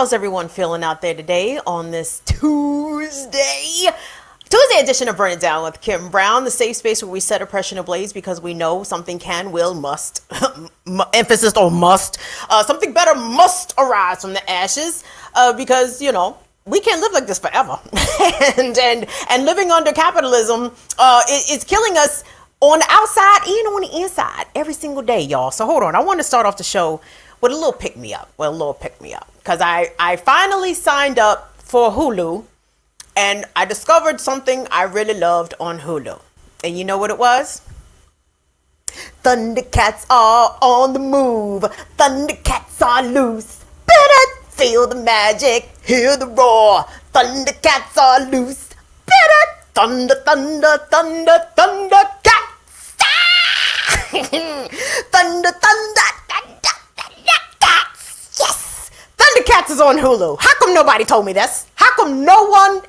How's everyone feeling out there today on this Tuesday? Tuesday edition of Burn It Down with Kim Brown, the safe space where we set oppression ablaze because we know something can, will, must, emphasis on must, something better must arise from the ashes because, you know, we can't live like this forever. and living under capitalism is killing us on the outside and on the inside every single day, y'all. So hold on. I want to start off the show with a little pick-me-up, because I finally signed up for Hulu. And I discovered something I really loved on Hulu. And you know what it was? Thundercats are on the move. Thundercats are loose. Better feel the magic. Hear the roar. Thundercats are loose. Better thunder, thunder, thunder, Thundercats. Thunder, thunder, thunder, Thundercats. Yes. Thundercats is on Hulu. How come nobody told me this? How come no one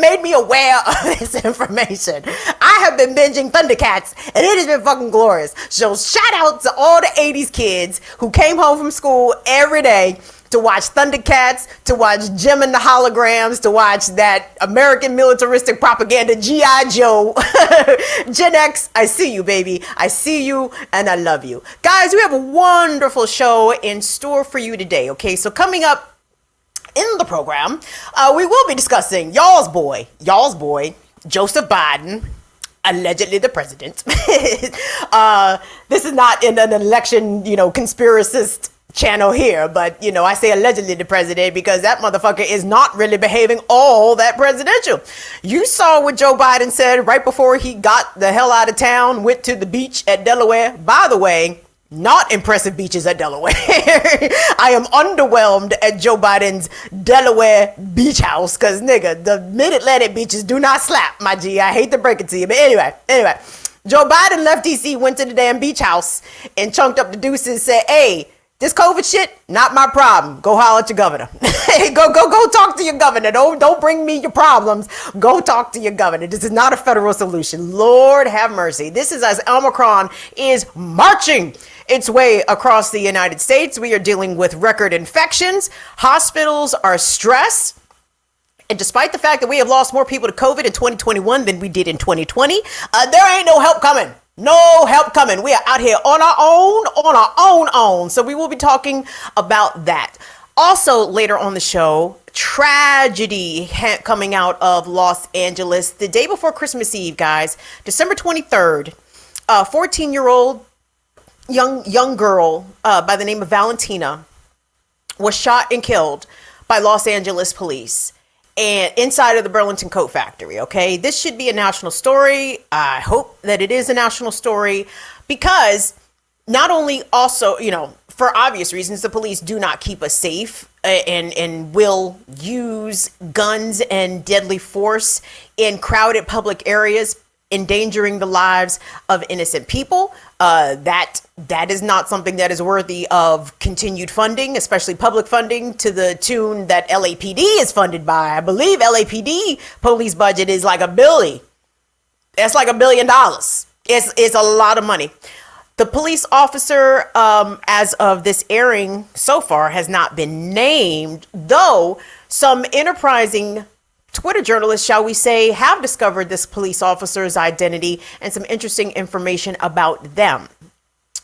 made me aware of this information? I have been binging Thundercats and it has been fucking glorious. So shout out to all the 80s kids who came home from school every day to watch Thundercats, to watch Jim and the Holograms, to watch that American militaristic propaganda, G.I. Joe. Gen X, I see you, baby. I see you and I love you. Guys, we have a wonderful show in store for you today, okay? So coming up in the program, we will be discussing y'all's boy, Joseph Biden, allegedly the president. This is not in an election, conspiracist channel here, but, I say allegedly the president because that motherfucker is not really behaving all that presidential. You saw what Joe Biden said right before he got the hell out of town, went to the beach at Delaware. By the way, not impressive beaches at Delaware. I am underwhelmed at Joe Biden's Delaware beach house because, nigga, the mid-Atlantic beaches do not slap, my G. I hate to break it to you. But anyway, Joe Biden left D.C., went to the damn beach house and chunked up the deuces, said, hey, this COVID shit, not my problem. Go holler at your governor. go talk to your governor. Don't bring me your problems. Go talk to your governor. This is not a federal solution. Lord have mercy. This is as Omicron is marching its way across the United States. We are dealing with record infections. Hospitals are stressed. And despite the fact that we have lost more people to COVID in 2021 than we did in 2020, there ain't no help coming. No help coming. We are out here on our own. So we will be talking about that. Also, later on the show, tragedy coming out of Los Angeles the day before Christmas Eve, guys. December 23rd, 14-year-old young girl by the name of Valentina was shot and killed by Los Angeles police and inside of the Burlington Coat Factory. Okay, this should be a national story. I hope that it is a national story because not only also, for obvious reasons, the police do not keep us safe and will use guns and deadly force in crowded public areas, endangering the lives of innocent people. That is not something that is worthy of continued funding, especially public funding to the tune that LAPD is funded by. I believe LAPD police budget is like $1 billion. That's like $1 billion. It's a lot of money. The police officer, as of this airing so far, has not been named, though some enterprising Twitter journalists, shall we say, have discovered this police officer's identity and some interesting information about them.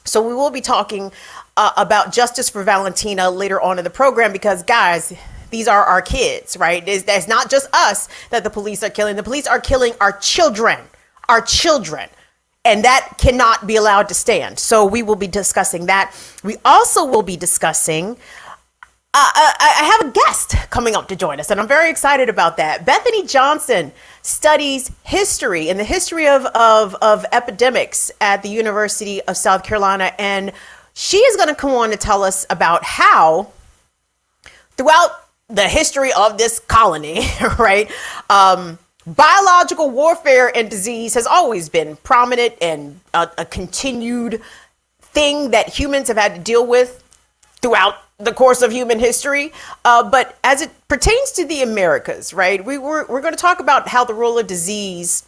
So we will be talking about justice for Valentina later on in the program because, guys, these are our kids, right? That's not just us that the police are killing. The police are killing our children. And that cannot be allowed to stand. So we will be discussing that. We also will be discussing I have a guest coming up to join us, and I'm very excited about that. Bethany Johnson studies history and the history of epidemics at the University of South Carolina, and she is going to come on to tell us about how throughout the history of this colony, right, biological warfare and disease has always been prominent and a continued thing that humans have had to deal with throughout the course of human history. But as it pertains to the Americas, right, we're going to talk about how the role of disease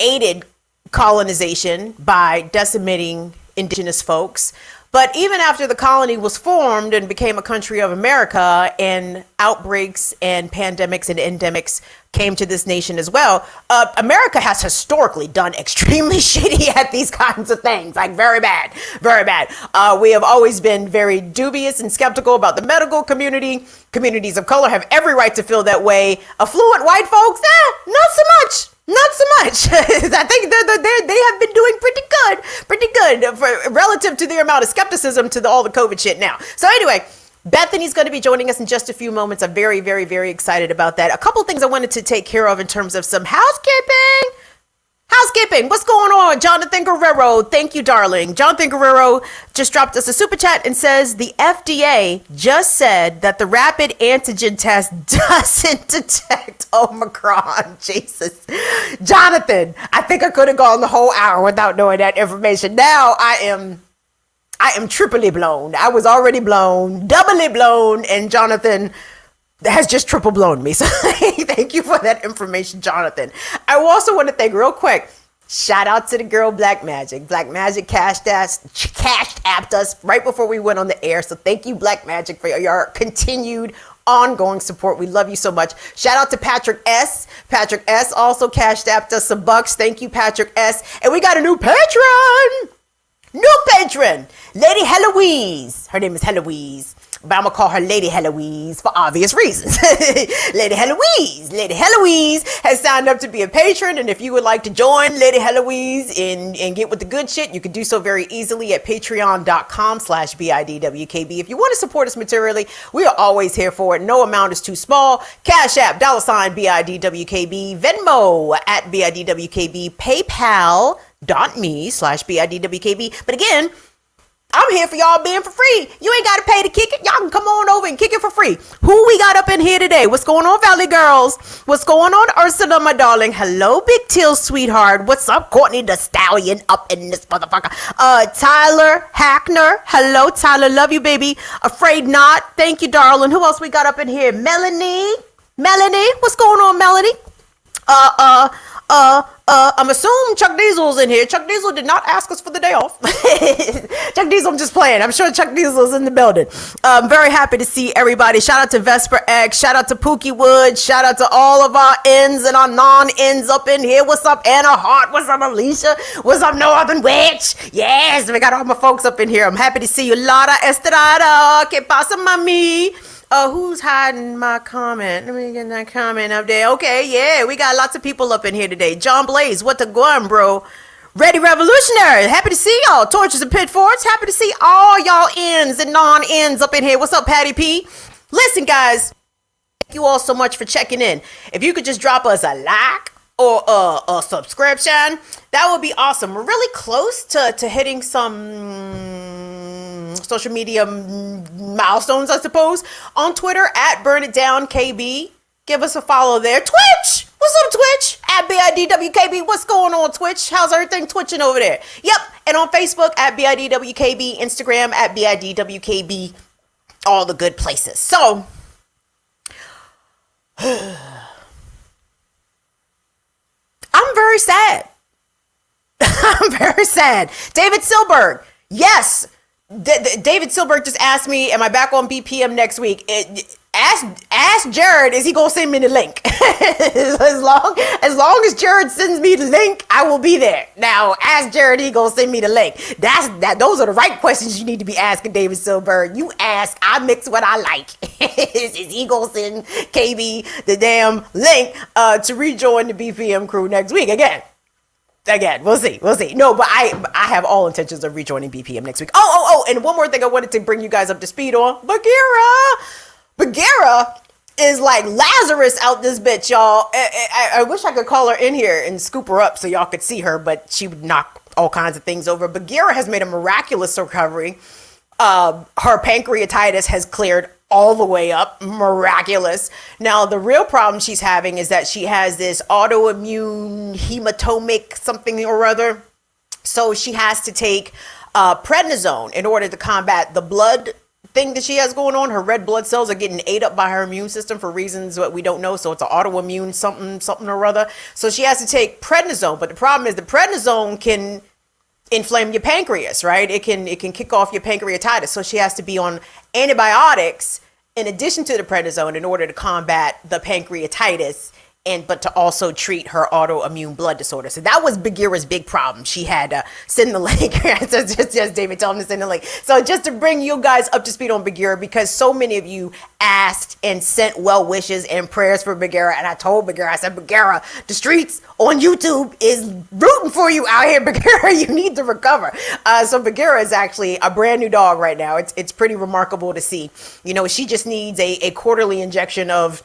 aided colonization by decimating indigenous folks, But even after the colony was formed and became a country of America, and outbreaks and pandemics and endemics came to this nation as well, America has historically done extremely shitty at these kinds of things, like very bad, very bad. We have always been very dubious and skeptical about the medical community. Communities of color have every right to feel that way. Affluent white folks, not so much. Not so much. I think they have been doing pretty good relative to their amount of skepticism to all the COVID shit now. So anyway, Bethany's going to be joining us in just a few moments. I'm very, very, very excited about that. A couple things I wanted to take care of in terms of some housekeeping. Housekeeping, what's going on? Jonathan Guerrero, thank you, darling. Jonathan Guerrero just dropped us a super chat and says the FDA just said that the rapid antigen test doesn't detect Omicron. Jesus. Jonathan, I think I could have gone the whole hour without knowing that information. Now I am triply blown. I was already blown, doubly blown, and Jonathan has just triple blown me. So thank you for that information, Jonathan. I also want to thank real quick, shout out to the girl Black Magic. Black Magic cashed apped us right before we went on the air. So thank you, Black Magic, for your continued ongoing support. We love you so much. Shout out to Patrick S. Patrick S. also cashed apped us some bucks. Thank you, Patrick S. And we got a new patron. New patron, Lady Heloise. Her name is Heloise, but I'm gonna call her Lady Heloise for obvious reasons. Lady Heloise has signed up to be a patron, and if you would like to join Lady Heloise and get with the good shit, you can do so very easily at patreon.com/BIDWKB. If you want to support us materially, we are always here for it. No amount is too small. Cash App, $BIDWKB, Venmo at BIDWKB, PayPal.me/BIDWKB. But again, I'm here for y'all being for free. You ain't got to pay to kick it. Y'all can come on over and kick it for free. Who we got up in here today? What's going on, Valley Girls? What's going on, Ursula, my darling? Hello, Big Teal, sweetheart. What's up, Courtney the Stallion up in this motherfucker? Tyler Hackner. Hello, Tyler. Love you, baby. Afraid Not. Thank you, darling. Who else we got up in here? Melanie. What's going on, Melanie? I'm assuming Chuck Diesel's in here. Chuck Diesel did not ask us for the day off. Chuck Diesel, I'm just playing. I'm sure Chuck Diesel's in the building. I'm very happy to see everybody. Shout out to Vesper X. Shout out to Pookie Wood. Shout out to all of our ends and our non-ends up in here. What's up, Anna Hart? What's up, Alicia? What's up, Northern Witch? Yes, we got all my folks up in here. I'm happy to see you. Lara Estrada. Que pasa, mami? Who's hiding my comment? Let me get that comment up there. Okay, yeah, we got lots of people up in here today. John Blaze, what the going, bro? Ready Revolutionary, happy to see y'all. Torches and Pitforks, happy to see all y'all ends and non-ends up in here. What's up, Patty P? Listen, guys, thank you all so much for checking in. If you could just drop us a like or a subscription, that would be awesome. We're really close to hitting some social media milestones, I suppose. On Twitter at Burn It Down KB. Give us a follow there. Twitch! What's up, Twitch? At BIDWKB. What's going on, Twitch? How's everything twitching over there? Yep. And on Facebook at BIDWKB. Instagram at BIDWKB. All the good places. So, I'm very sad. I'm very sad. David Silberg. Yes. David Silberg just asked me, am I back on BPM next week? Ask Jared, is he going to send me the link? as long as Jared sends me the link, I will be there. Now, ask Jared, he going to send me the link. Those are the right questions you need to be asking David Silberg. You ask, I mix what I like. is he going to send KB the damn link to rejoin the BPM crew next week? Again, we'll see. No, but I have all intentions of rejoining BPM next week. Oh, and one more thing I wanted to bring you guys up to speed on. Bagheera is like Lazarus out this bitch, y'all. I wish I could call her in here and scoop her up so y'all could see her, but she would knock all kinds of things over. Bagheera has made a miraculous recovery. Her pancreatitis has cleared all the way up. Miraculous. Now, the real problem she's having is that she has this autoimmune hematomic something or other. So she has to take prednisone in order to combat the blood thing that she has going on. Her red blood cells are getting ate up by her immune system for reasons that we don't know. So it's an autoimmune something or other. So she has to take prednisone. But the problem is the prednisone can inflame your pancreas, right? It can kick off your pancreatitis. So she has to be on antibiotics in addition to the prednisone in order to combat the pancreatitis but to also treat her autoimmune blood disorder. So that was Bagheera's big problem. She had to send the link. just David told him to send the link. So just to bring you guys up to speed on Bagheera, because so many of you asked and sent well wishes and prayers for Bagheera, and I told Bagheera, I said, Bagheera, the streets on YouTube is rooting for you out here, Bagheera. You need to recover. So Bagheera is actually a brand new dog right now. It's pretty remarkable to see. She just needs a quarterly injection of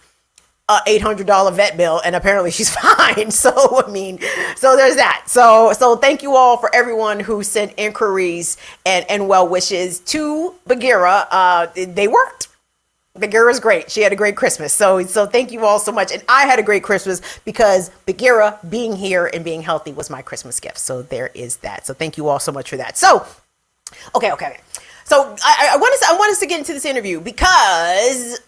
$800 vet bill, and apparently she's fine. So there's that. So thank you all for everyone who sent inquiries and well wishes to Bagheera. They worked. Bagheera's great. She had a great Christmas. So thank you all so much. And I had a great Christmas because Bagheera being here and being healthy was my Christmas gift. So there is that. So thank you all so much for that. So, okay. So I want us to get into this interview because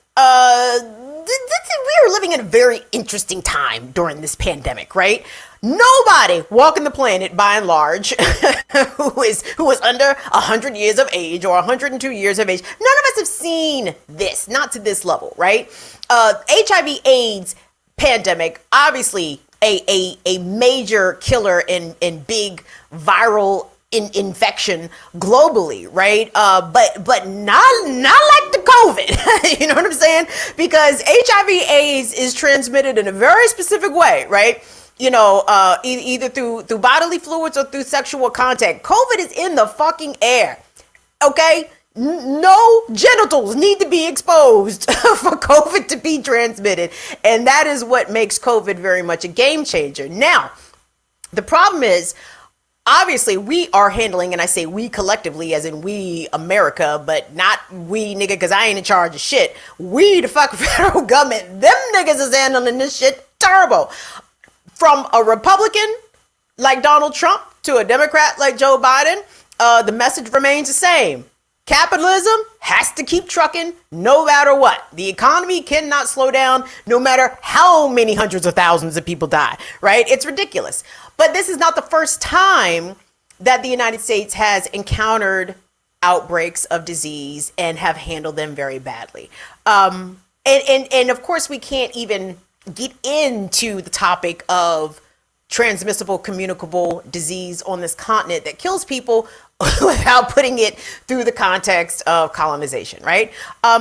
we are living in a very interesting time during this pandemic, right? Nobody walking the planet, by and large, who is under 100 years of age or 102 years of age, none of us have seen this, not to this level, right? HIV/AIDS pandemic, obviously a major killer and big viral infection globally, right? But not like the COVID. You know what I'm saying? Because HIV/AIDS is transmitted in a very specific way, right? Either through bodily fluids or through sexual contact. COVID is in the fucking air. Okay? No genitals need to be exposed for COVID to be transmitted. And that is what makes COVID very much a game changer. Now, the problem is, obviously, we are handling, and I say we collectively, as in we America, but not we nigga, because I ain't in charge of shit. We, the fucking federal government, them niggas is handling this shit terrible. From a Republican like Donald Trump to a Democrat like Joe Biden, the message remains the same. Capitalism has to keep trucking no matter what. The economy cannot slow down no matter how many hundreds of thousands of people die, right? It's ridiculous. But this is not the first time that the United States has encountered outbreaks of disease and have handled them very badly. And of course, we can't even get into the topic of transmissible communicable disease on this continent that kills people without putting it through the context of colonization, right?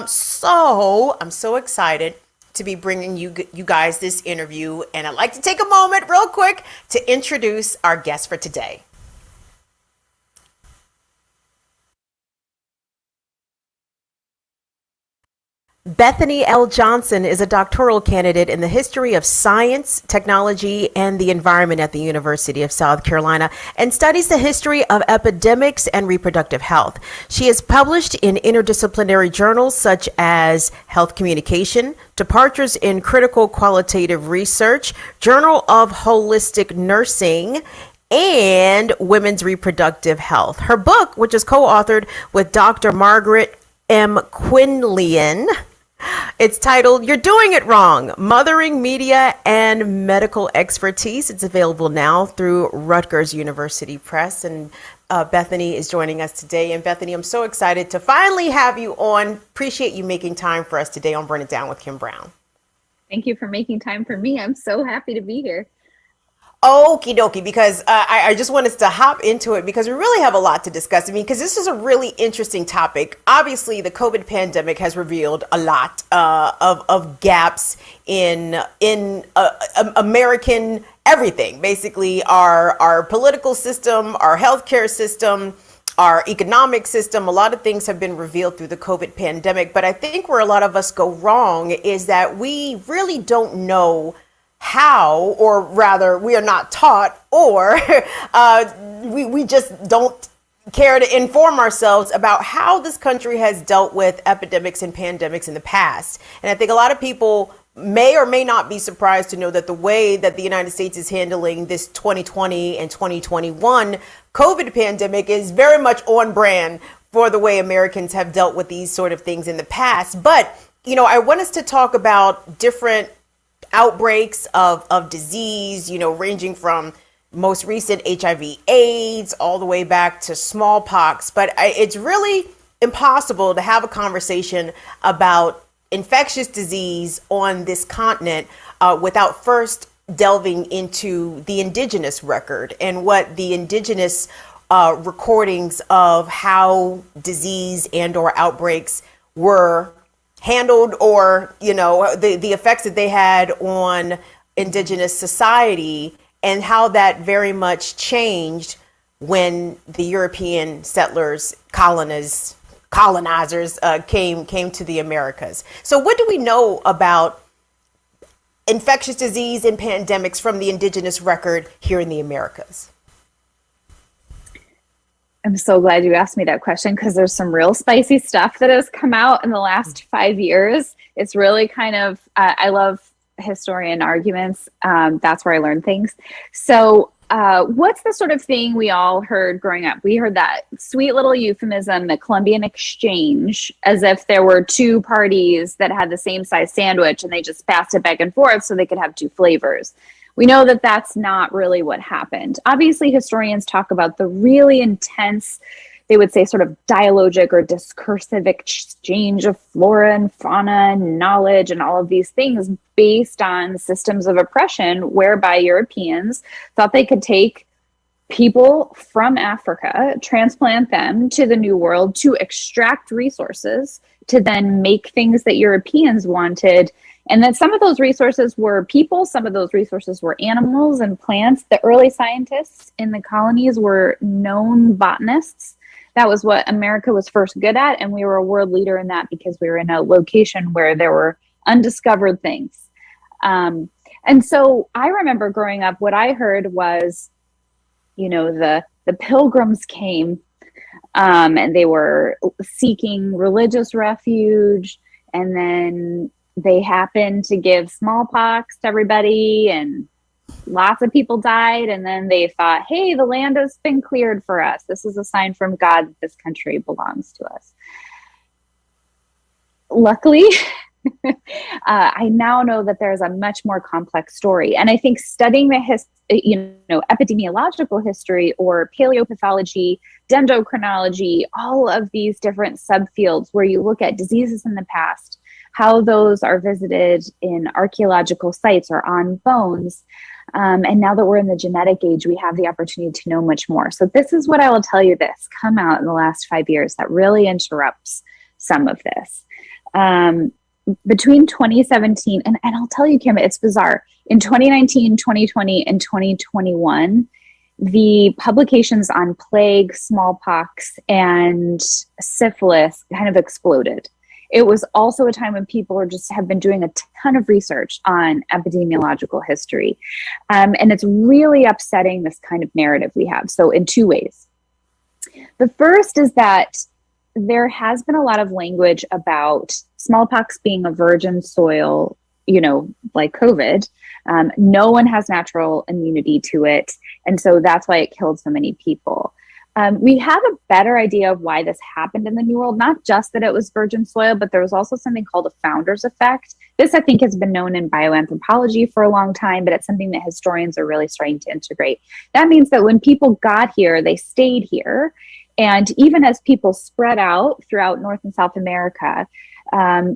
So I'm so excited to be bringing you guys this interview, and I'd like to take a moment real quick to introduce our guest for today. Bethany L. Johnson is a doctoral candidate in the history of science, technology, and the environment at the University of South Carolina and studies the history of epidemics and reproductive health. She is published in interdisciplinary journals such as Health Communication, Departures in Critical Qualitative Research, Journal of Holistic Nursing, and Women's Reproductive Health. Her book, which is co-authored with Dr. Margaret M. Quinlian, it's titled You're Doing It Wrong, Mothering Media and Medical Expertise. It's available now through Rutgers University Press. And Bethany is joining us today. And Bethany, I'm so excited to finally have you on. Appreciate you making time for us today on Burn It Down with Kim Brown. Thank you for making time for me. I'm so happy to be here. Okie dokie, because I just want us to hop into it because we really have a lot to discuss. I mean, because this is a really interesting topic. Obviously, the COVID pandemic has revealed a lot of gaps in American everything. Basically, our political system, our healthcare system, our economic system. A lot of things have been revealed through the COVID pandemic. But I think where a lot of us go wrong is that we really don't know how, or rather we are not taught, or we just don't care to inform ourselves about how this country has dealt with epidemics and pandemics in the past. And I think a lot of people may or may not be surprised to know that the way that the United States is handling this 2020 and 2021 COVID pandemic is very much on brand for the way Americans have dealt with these sort of things in the past. But, I want us to talk about different outbreaks of disease, ranging from most recent HIV/AIDS, all the way back to smallpox. But it's really impossible to have a conversation about infectious disease on this continent without first delving into the indigenous record and what the indigenous recordings of how disease and or outbreaks were handled, or the effects that they had on indigenous society, and how that very much changed when the European settlers, colonizers came to the Americas. So what do we know about infectious disease and pandemics from the indigenous record here in the Americas? I'm so glad you asked me that question, because there's some real spicy stuff that has come out in the last 5 years. It's really kind of, I love historian arguments. That's where I learn things. So what's the sort of thing we all heard growing up? We heard that sweet little euphemism, the Columbian Exchange, as if there were two parties that had the same size sandwich and they just passed it back and forth so they could have two flavors. We know that that's not really what happened. Obviously, historians talk about the really intense, they would say sort of dialogic or discursive exchange of flora and fauna and knowledge and all of these things based on systems of oppression, whereby Europeans thought they could take people from Africa, transplant them to the New World to extract resources, to then make things that Europeans wanted. And then some of those resources were people, some of those resources were animals and plants. The early scientists in the colonies were known botanists. That was what America was first good at, and we were a world leader in that because we were in a location where there were undiscovered things. And so I remember growing up, what I heard was, the pilgrims came, and they were seeking religious refuge, and then they happened to give smallpox to everybody, and lots of people died. And then they thought, hey, the land has been cleared for us. This is a sign from God that this country belongs to us. Luckily, I now know that there's a much more complex story. And I think studying the epidemiological history or paleopathology, dendrochronology, all of these different subfields where you look at diseases in the past, how those are visited in archaeological sites or on bones. And now that we're in the genetic age, we have the opportunity to know much more. So this is what I will tell you that's come out in the last 5 years that really interrupts some of this. Between 2017, and I'll tell you, Kim, it's bizarre. In 2019, 2020, and 2021, the publications on plague, smallpox, and syphilis kind of exploded. It was also a time when people have been doing a ton of research on epidemiological history. And it's really upsetting, this kind of narrative we have. So in two ways. The first is that there has been a lot of language about smallpox being a virgin soil, like COVID. No one has natural immunity to it. And so that's why it killed so many people. We have a better idea of why this happened in the New World, not just that it was virgin soil, but there was also something called a founder's effect. This, I think, has been known in bioanthropology for a long time, but it's something that historians are really starting to integrate. That means that when people got here, they stayed here. And even as people spread out throughout North and South America,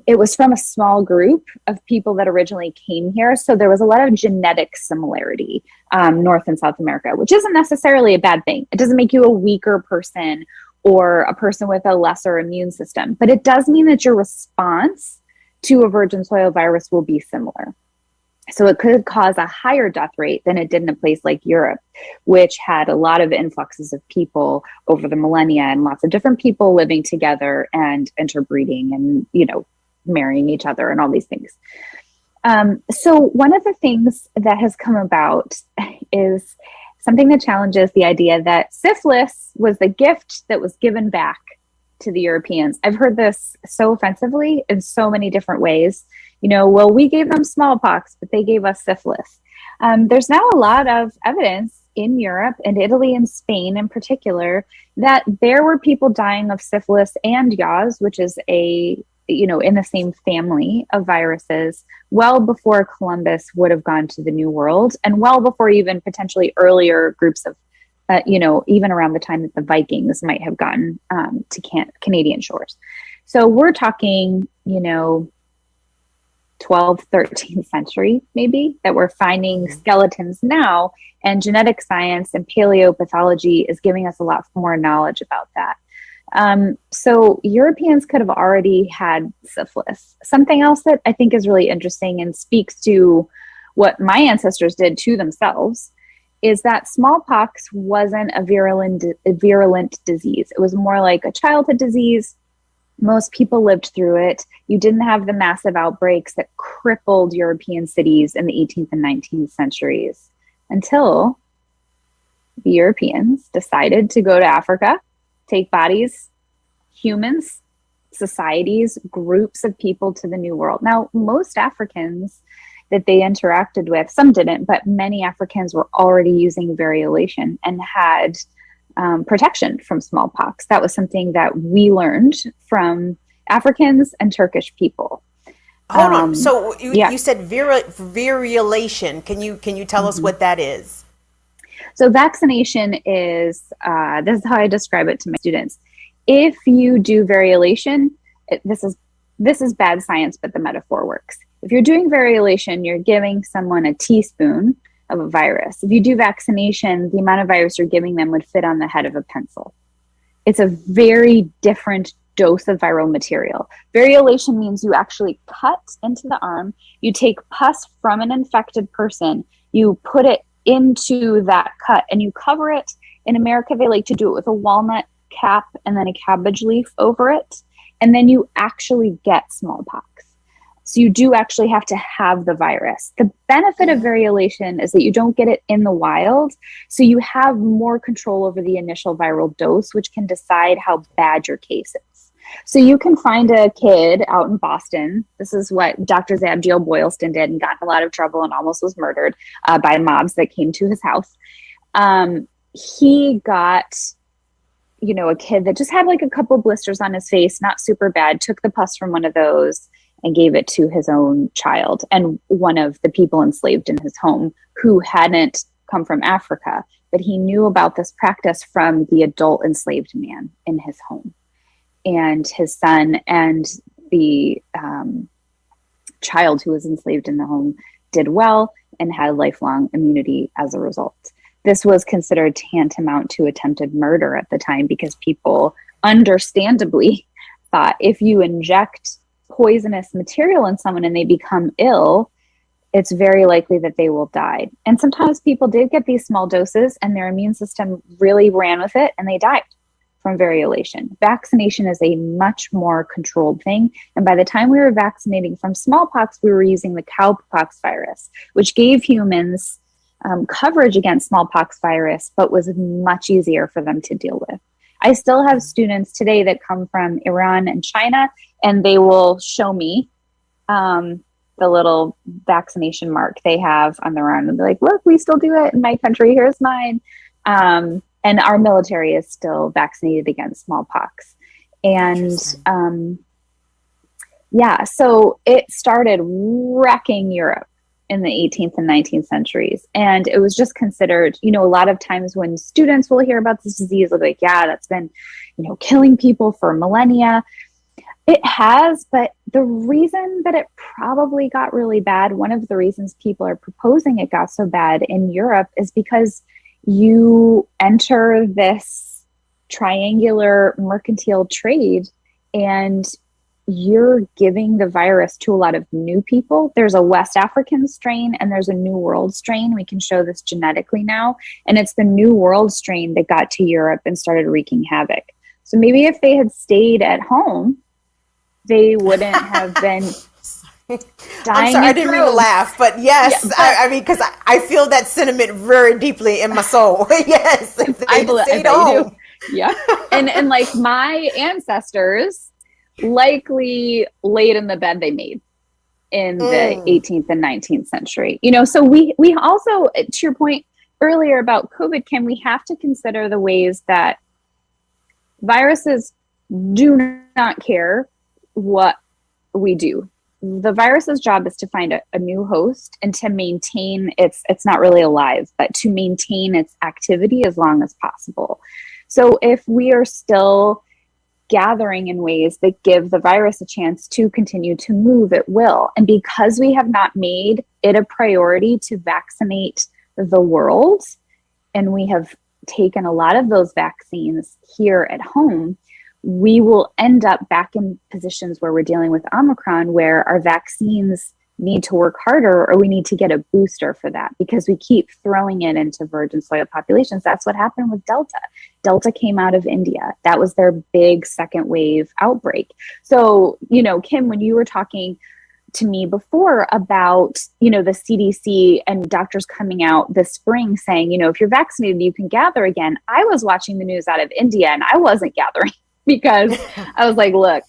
it was from a small group of people that originally came here. So there was a lot of genetic similarity, North and South America, which isn't necessarily a bad thing. It doesn't make you a weaker person or a person with a lesser immune system, but it does mean that your response to a virgin soil virus will be similar. So it could cause a higher death rate than it did in a place like Europe, which had a lot of influxes of people over the millennia and lots of different people living together and interbreeding and, marrying each other and all these things. So one of the things that has come about is something that challenges the idea that syphilis was the gift that was given back to the Europeans. I've heard this so offensively in so many different ways. Well, we gave them smallpox, but they gave us syphilis. There's now a lot of evidence in Europe and Italy and Spain in particular that there were people dying of syphilis and yaws, which is a in the same family of viruses well before Columbus would have gone to the New World, and well before even potentially earlier groups of, even around the time that the Vikings might have gotten to Canadian shores. So we're talking, 12th, 13th century, maybe, that we're finding skeletons now, and genetic science and paleopathology is giving us a lot more knowledge about that. So Europeans could have already had syphilis. Something else that I think is really interesting and speaks to what my ancestors did to themselves is that smallpox wasn't a virulent disease. It was more like a childhood disease. Most people lived through it. You didn't have the massive outbreaks that crippled European cities in the 18th and 19th centuries until the Europeans decided to go to Africa, take bodies, humans, societies, groups of people to the New World. Now, most Africans that they interacted with, some didn't, but many Africans were already using variolation and had protection from smallpox. That was something that we learned from Africans and Turkish people. Hold on. So you said variolation. Can you tell us what that is? So vaccination is, this is how I describe it to my students. If you do variolation, this is bad science, but the metaphor works. If you're doing variolation, you're giving someone a teaspoon of a virus. If you do vaccination, the amount of virus you're giving them would fit on the head of a pencil. It's a very different dose of viral material. Variolation means you actually cut into the arm, you take pus from an infected person, you put it into that cut and you cover it. In America, they like to do it with a walnut cap and then a cabbage leaf over it. And then you actually get smallpox. So you do actually have to have the virus. The benefit of variolation is that you don't get it in the wild. So you have more control over the initial viral dose, which can decide how bad your case is. So you can find a kid out in Boston. This is what Dr. Zabdiel Boylston did and got in a lot of trouble and almost was murdered by mobs that came to his house. He got, a kid that just had like a couple blisters on his face, not super bad, took the pus from one of those and gave it to his own child and one of the people enslaved in his home who hadn't come from Africa, but he knew about this practice from the adult enslaved man in his home. And his son and the child who was enslaved in the home did well and had lifelong immunity as a result. This was considered tantamount to attempted murder at the time because people understandably thought if you inject poisonous material in someone and they become ill, it's very likely that they will die. And sometimes people did get these small doses and their immune system really ran with it and they died from variolation. Vaccination is a much more controlled thing. And by the time we were vaccinating from smallpox, we were using the cowpox virus, which gave humans coverage against smallpox virus, but was much easier for them to deal with. I still have students today that come from Iran and China, and they will show me the little vaccination mark they have on their arm. And they're like, look, we still do it in my country. Here's mine. And our military is still vaccinated against smallpox. And so it started wrecking Europe in the 18th and 19th centuries. And it was just considered, a lot of times when students will hear about this disease, they'll be like, yeah, that's been, killing people for millennia. It has, but the reason that it probably got really bad, one of the reasons people are proposing it got so bad in Europe is because you enter this triangular mercantile trade and you're giving the virus to a lot of new people. There's a West African strain and there's a New World strain. We can show this genetically now. And it's the New World strain that got to Europe and started wreaking havoc. So maybe if they had stayed at home, they wouldn't have been dying. I'm sorry, I didn't mean to laugh, but yes, yeah, I mean, because I feel that sentiment very deeply in my soul. Yes, if they stayed home. Yeah, and like my ancestors likely laid in the bed they made in the 18th and 19th century. So we also, to your point earlier about COVID, we have to consider the ways that viruses do not care what we do. The virus's job is to find a new host and to maintain it's not really alive, but to maintain its activity as long as possible. So if we are still gathering in ways that give the virus a chance to continue to move, it will. And because we have not made it a priority to vaccinate the world, and we have taken a lot of those vaccines here at home, we will end up back in positions where we're dealing with Omicron, where our vaccines need to work harder, or we need to get a booster for that because we keep throwing it into virgin soil populations. That's what happened with Delta. Delta came out of India. That was their big second wave outbreak. So, Kim, when you were talking to me before about, the CDC and doctors coming out this spring saying, if you're vaccinated, you can gather again. I was watching the news out of India and I wasn't gathering because I was like, look,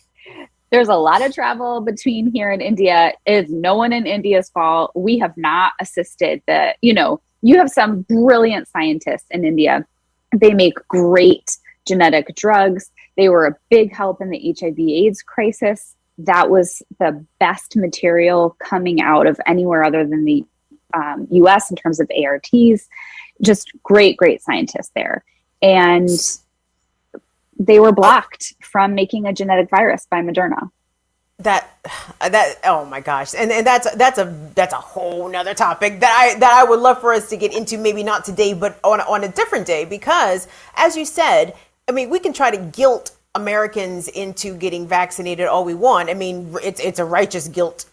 there's a lot of travel between here and India. It's no one in India's fault. We have not assisted you have some brilliant scientists in India. They make great genetic drugs. They were a big help in the HIV/AIDS crisis. That was the best material coming out of anywhere other than the US in terms of ARTs. Just great, great scientists there. And they were blocked from making a genetic virus by Moderna. That oh my gosh, and that's a whole nother topic that I would love for us to get into, maybe not today, but on a different day, because as you said, I mean, we can try to guilt Americans into getting vaccinated all we want. I mean, it's a righteous guilt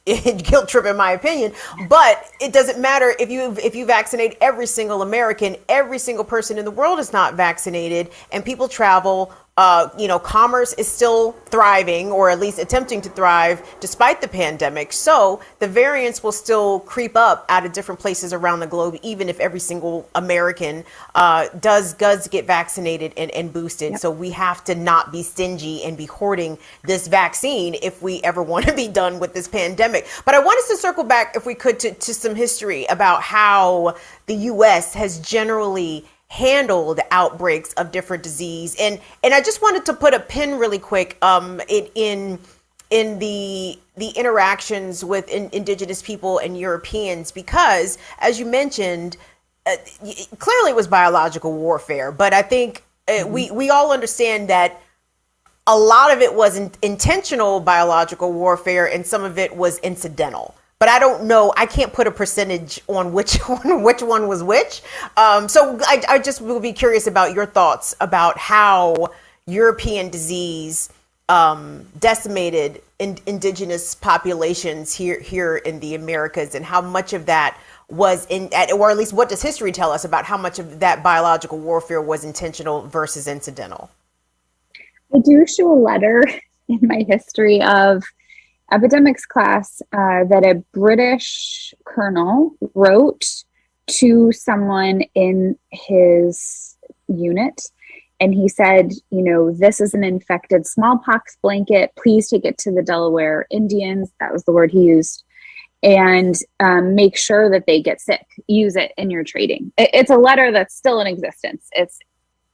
trip in my opinion, but it doesn't matter if you vaccinate every single American. Every single person in the world is not vaccinated, and people travel. Commerce is still thriving, or at least attempting to thrive despite the pandemic. So the variants will still creep up out of different places around the globe, even if every single American does get vaccinated and boosted. Yep. So we have to not be stingy and be hoarding this vaccine if we ever want to be done with this pandemic. But I want us to circle back, if we could, to some history about how the U.S. has generally handled outbreaks of different disease, and I just wanted to put a pin really quick in the interactions with indigenous people and Europeans, because as you mentioned, clearly it was biological warfare, but I think we all understand that a lot of it was intentional biological warfare and some of it was incidental. But I don't know. I can't put a percentage on which one was which. So I just will be curious about your thoughts about how European disease decimated indigenous populations here in the Americas, and how much of that was or at least what does history tell us about how much of that biological warfare was intentional versus incidental? I do show a letter in my history of epidemics class that a British colonel wrote to someone in his unit. And he said, this is an infected smallpox blanket. Please take it to the Delaware Indians. That was the word he used. And make sure that they get sick. Use it in your trading. It's a letter that's still in existence. It's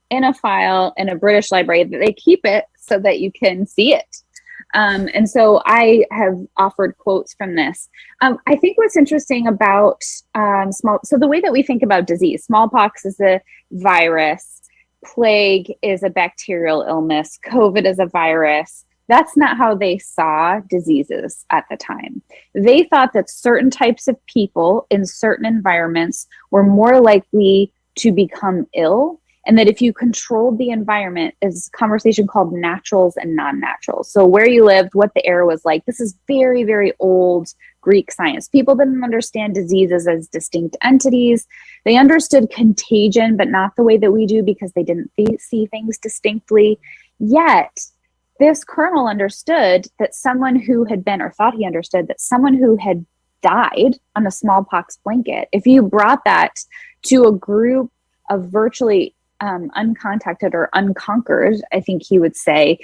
in a file in a British library. They keep it so that you can see it. And so I have offered quotes from this. I think what's interesting about so the way that we think about disease, smallpox is a virus, plague is a bacterial illness, COVID is a virus. That's not how they saw diseases at the time. They thought that certain types of people in certain environments were more likely to become ill, and that if you controlled the environment, is a conversation called naturals and non-naturals. So where you lived, what the air was like. This is very, very old Greek science. People didn't understand diseases as distinct entities. They understood contagion, but not the way that we do, because they didn't see things distinctly. Yet, this colonel understood that someone who had been, or thought he understood, that someone who had died on a smallpox blanket, if you brought that to a group of virtually uncontacted or unconquered, I think he would say,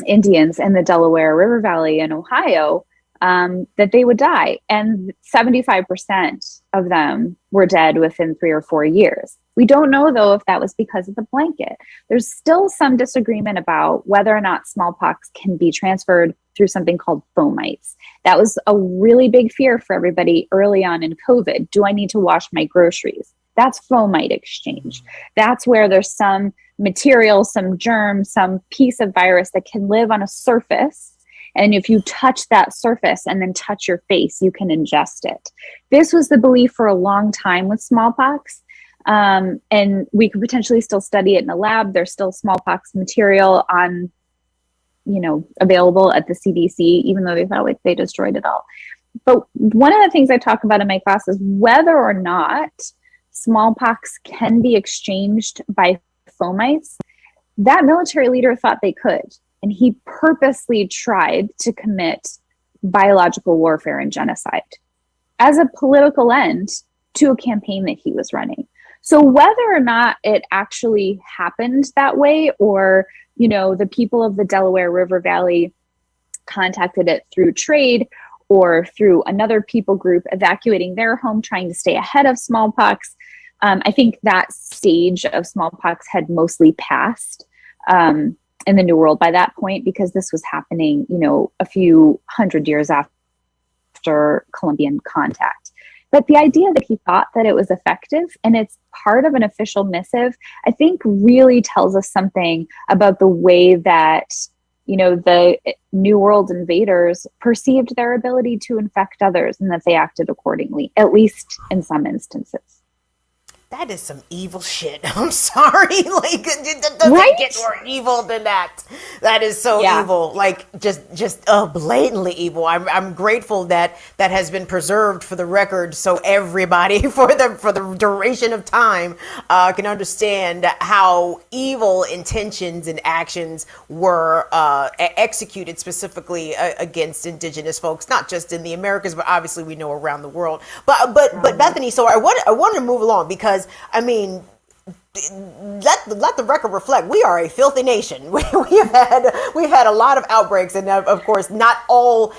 Indians in the Delaware River Valley in Ohio, that they would die. And 75% of them were dead within 3 or 4 years. We don't know, though, if that was because of the blanket. There's still some disagreement about whether or not smallpox can be transferred through something called fomites. That was a really big fear for everybody early on in COVID. Do I need to wash my groceries? That's fomite exchange. That's where there's some material, some germ, some piece of virus that can live on a surface. And if you touch that surface and then touch your face, you can ingest it. This was the belief for a long time with smallpox. And we could potentially still study it in a lab. There's still smallpox material on, available at the CDC, even though they felt like they destroyed it all. But one of the things I talk about in my class is whether or not smallpox can be exchanged by fomites. That military leader thought they could. And he purposely tried to commit biological warfare and genocide as a political end to a campaign that he was running. So whether or not it actually happened that way, or, the people of the Delaware River Valley contacted it through trade or through another people group evacuating their home, trying to stay ahead of smallpox, I think that stage of smallpox had mostly passed. In the New World by that point, because this was happening, a few hundred years after Columbian contact. But the idea that he thought that it was effective and it's part of an official missive, I think really tells us something about the way that, the New World invaders perceived their ability to infect others and that they acted accordingly, at least in some instances. That is some evil shit. I'm sorry. It doesn't get more evil than that. That is so evil. Just blatantly evil. I'm grateful that has been preserved for the record, so everybody for the duration of time can understand how evil intentions and actions were executed specifically against indigenous folks, not just in the Americas, but obviously we know around the world. But Bethany, so I want to move along because let the record reflect, we are a filthy nation. We've had a lot of outbreaks, and of course, not all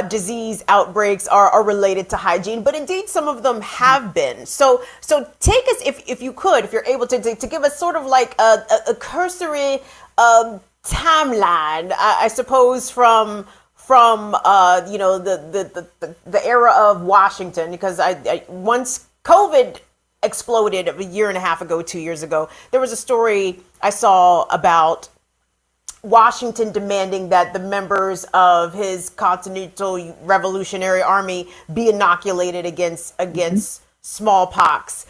disease outbreaks are related to hygiene, but indeed some of them have been. So take us, if you're able to give us sort of like a cursory timeline, I suppose from the era of Washington, because once COVID exploded a year and a half ago, 2 years ago, there was a story I saw about Washington demanding that the members of his Continental Revolutionary Army be inoculated against smallpox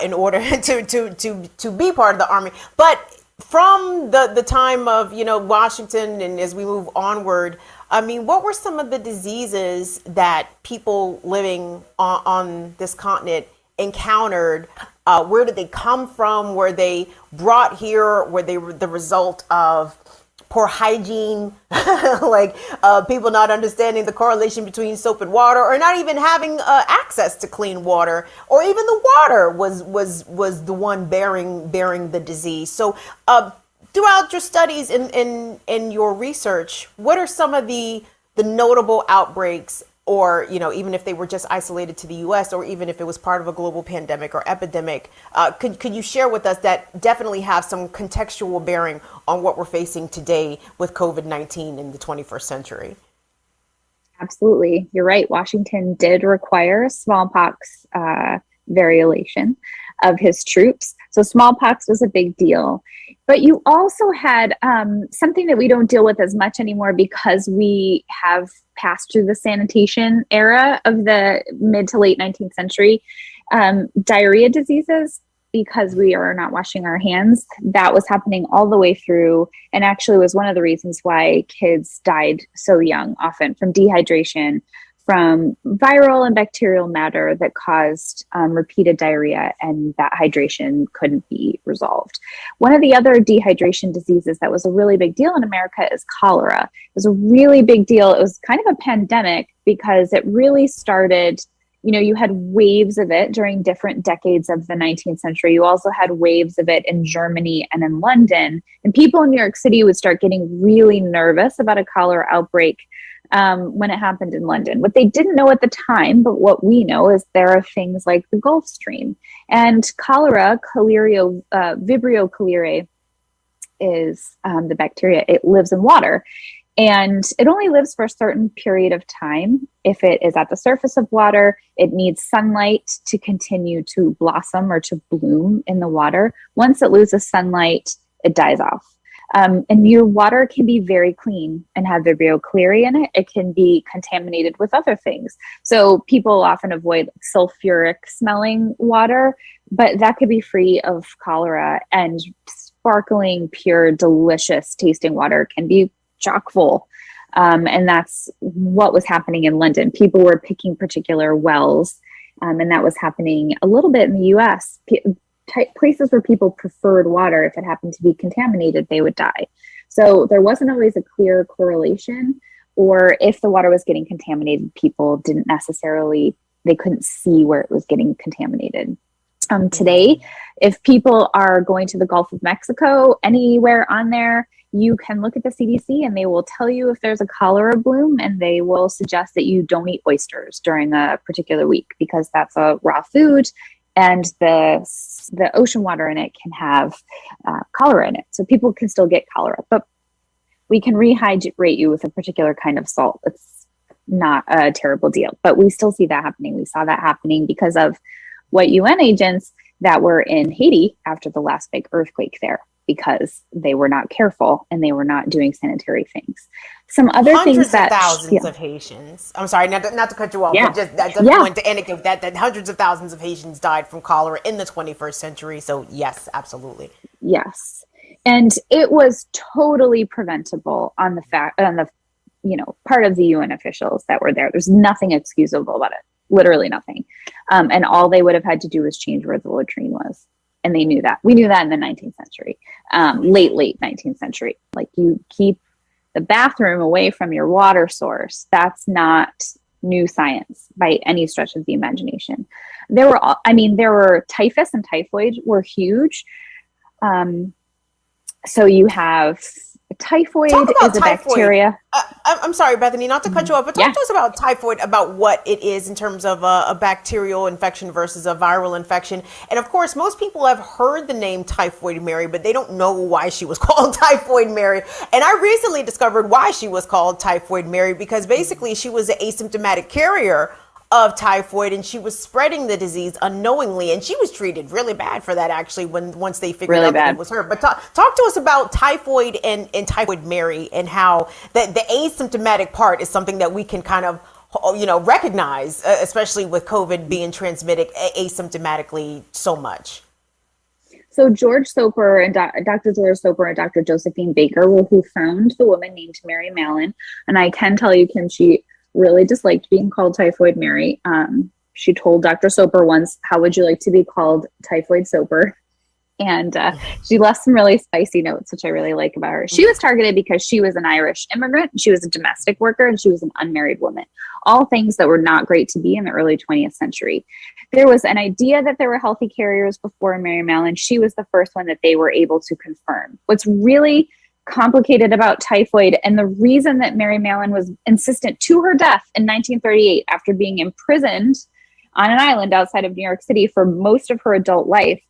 in order to be part of the army. But from the time of Washington, and as we move onward, what were some of the diseases that people living on this continent encountered? Where did they come from? Were they brought here? Were they the result of poor hygiene, people not understanding the correlation between soap and water, or not even having access to clean water, or even the water was the one bearing the disease? So throughout your studies and your research, what are some of the notable outbreaks, or even if they were just isolated to the U.S., or even if it was part of a global pandemic or epidemic, could you share with us that definitely have some contextual bearing on what we're facing today with COVID-19 in the 21st century? Absolutely. You're right. Washington did require smallpox variolation of his troops. So smallpox was a big deal. But you also had something that we don't deal with as much anymore because we have passed through the sanitation era of the mid to late 19th century. Diarrhea diseases, because we are not washing our hands, that was happening all the way through, and actually was one of the reasons why kids died so young, often from dehydration, from viral and bacterial matter that caused repeated diarrhea, and that hydration couldn't be resolved. One of the other dehydration diseases that was a really big deal in America is cholera. It was a really big deal. It was kind of a pandemic because it really started, you had waves of it during different decades of the 19th century. You also had waves of it in Germany and in London. And people in New York City would start getting really nervous about a cholera outbreak when it happened in London. What they didn't know at the time, but what we know, is there are things like the Gulf Stream and cholera, Vibrio cholerae is the bacteria. It lives in water. And it only lives for a certain period of time. If it is at the surface of water, it needs sunlight to continue to blossom or to bloom in the water. Once it loses sunlight, it dies off. And your water can be very clean and have Vibrio cholerae in it. It can be contaminated with other things. So people often avoid sulfuric smelling water, but that could be free of cholera. And sparkling, pure, delicious tasting water can be chock full. And that's what was happening in London. People were picking particular wells, and that was happening a little bit in the US. Places where people preferred water, if it happened to be contaminated, they would die. So there wasn't always a clear correlation, or if the water was getting contaminated, people didn't necessarily, they couldn't see where it was getting contaminated. Today, if people are going to the Gulf of Mexico, anywhere on there, you can look at the CDC and they will tell you if there's a cholera bloom, and they will suggest that you don't eat oysters during a particular week because that's a raw food, and the ocean water in it can have cholera in it. So people can still get cholera, but we can rehydrate you with a particular kind of salt. It's not a terrible deal, but we still see that happening. We saw that happening because of white UN agents that were in Haiti after the last big earthquake there, because they were not careful and they were not doing sanitary things. Some other things that thousands of Haitians. I'm sorry, not to cut you off, but just I just wanted to anecdote that hundreds of thousands of Haitians died from cholera in the 21st century. So yes, absolutely. Yes, and it was totally preventable on the part of the UN officials that were there. There's nothing excusable about it. Literally nothing. And all they would have had to do was change where the latrine was. And they knew that. We knew that in the 19th century, late 19th century. Like, you keep the bathroom away from your water source. That's not new science by any stretch of the imagination. There were typhus and typhoid were huge. So you have typhoid is a bacteria. I'm sorry, Bethany, not to cut you off, but talk to us about typhoid, about what it is in terms of a bacterial infection versus a viral infection. And of course, most people have heard the name Typhoid Mary, but they don't know why she was called Typhoid Mary. And I recently discovered why she was called Typhoid Mary, because basically she was an asymptomatic carrier of typhoid, and she was spreading the disease unknowingly, and she was treated really bad for that, actually, once they figured out that it was her. But talk to us about typhoid and Typhoid Mary, and how the asymptomatic part is something that we can kind of recognize, especially with COVID being transmitted asymptomatically so much. So George Soper and Dr. George Soper and Dr. Josephine Baker were who found the woman named Mary Mallon. And I can tell you, Kim, she really disliked being called Typhoid Mary. She told Dr. Soper once, "How would you like to be called Typhoid Soper?" And she left some really spicy notes, which I really like about her. She was targeted because she was an Irish immigrant, she was a domestic worker, and she was an unmarried woman. All things that were not great to be in the early 20th century. There was an idea that there were healthy carriers before Mary Mallon. She was the first one that they were able to confirm. What's really complicated about typhoid, and the reason that Mary Mallon was insistent to her death in 1938 after being imprisoned on an island outside of New York City for most of her adult life,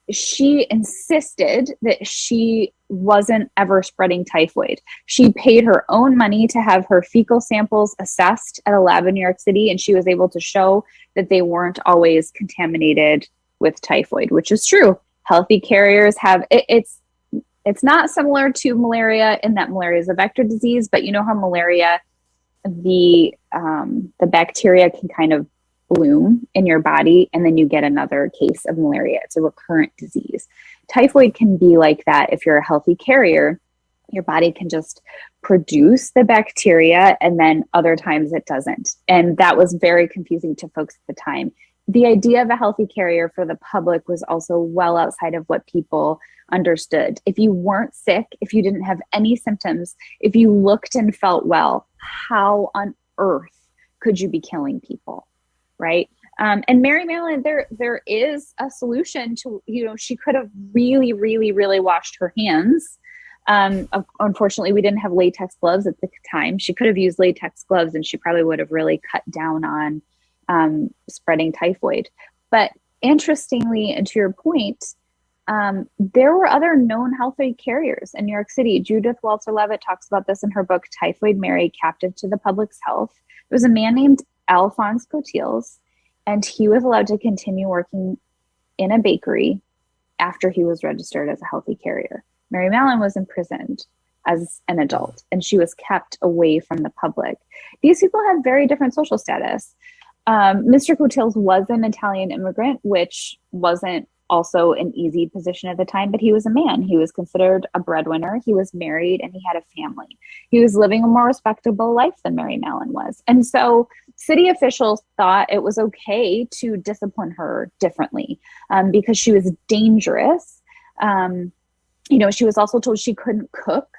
she insisted that she wasn't ever spreading typhoid. She paid her own money to have her fecal samples assessed at a lab in New York City, and she was able to show that they weren't always contaminated with typhoid, which is true. Healthy carriers have it's not similar to malaria in that malaria is a vector disease, but you know how malaria, the bacteria can kind of bloom in your body, and then you get another case of malaria. It's a recurrent disease. Typhoid can be like that. If you're a healthy carrier, your body can just produce the bacteria, and then other times it doesn't. And that was very confusing to folks at the time. The idea of a healthy carrier for the public was also well outside of what people understood. If you weren't sick, if you didn't have any symptoms, if you looked and felt well, how on earth could you be killing people, right? And Mary Mallon, there is a solution to, she could have really, really, really washed her hands Unfortunately, we didn't have latex gloves at the time. She could have used latex gloves and she probably would have really cut down on spreading typhoid. But interestingly, and to your point, there were other known healthy carriers in New York City. Judith Walter-Levitt talks about this in her book, Typhoid Mary, Captive to the Public's Health. There was a man named Alphonse Cotilles, and he was allowed to continue working in a bakery after he was registered as a healthy carrier. Mary Mallon was imprisoned as an adult, and she was kept away from the public. These people had very different social status. Mr. Cotilles was an Italian immigrant, which wasn't also an easy position at the time, but he was a man. He was considered a breadwinner. He was married and he had a family. He was living a more respectable life than Mary Mallon was. And so city officials thought it was okay to discipline her differently because she was dangerous. She was also told she couldn't cook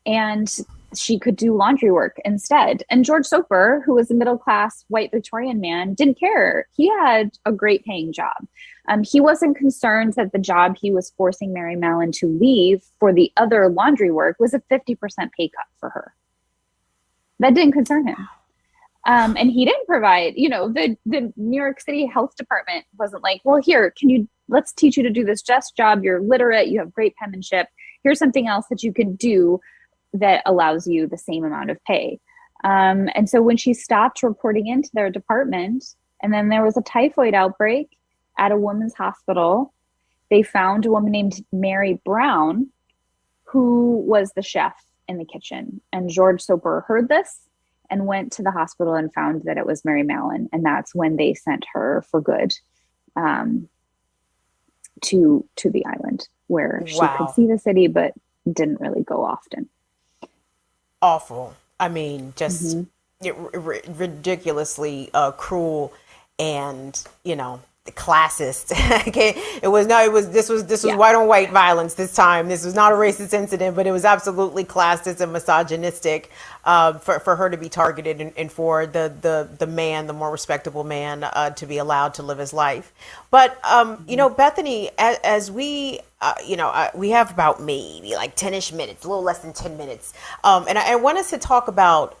and she could do laundry work instead. And George Soper, who was a middle-class white Victorian man, didn't care. He had a great paying job. He wasn't concerned that the job he was forcing Mary Mallon to leave for the other laundry work was a 50% pay cut for her. That didn't concern him. And he didn't provide, the New York City Health Department wasn't like, well, here, let's teach you to do this just job. You're literate. You have great penmanship. Here's something else that you can do that allows you the same amount of pay. And so when she stopped reporting into their department, and then there was a typhoid outbreak at a women's hospital, they found a woman named Mary Brown, who was the chef in the kitchen. And George Soper heard this and went to the hospital and found that it was Mary Mallon. And that's when they sent her for good to the island, where she could see the city, but didn't really go often. Awful. I mean, just ridiculously cruel and, classist. This was white on white violence this time. This was not a racist incident, but it was absolutely classist and misogynistic for her to be targeted and for the man, the more respectable man, to be allowed to live his life. But, Bethany, as we, we have about maybe like 10-ish minutes, a little less than 10 minutes. And I want us to talk about,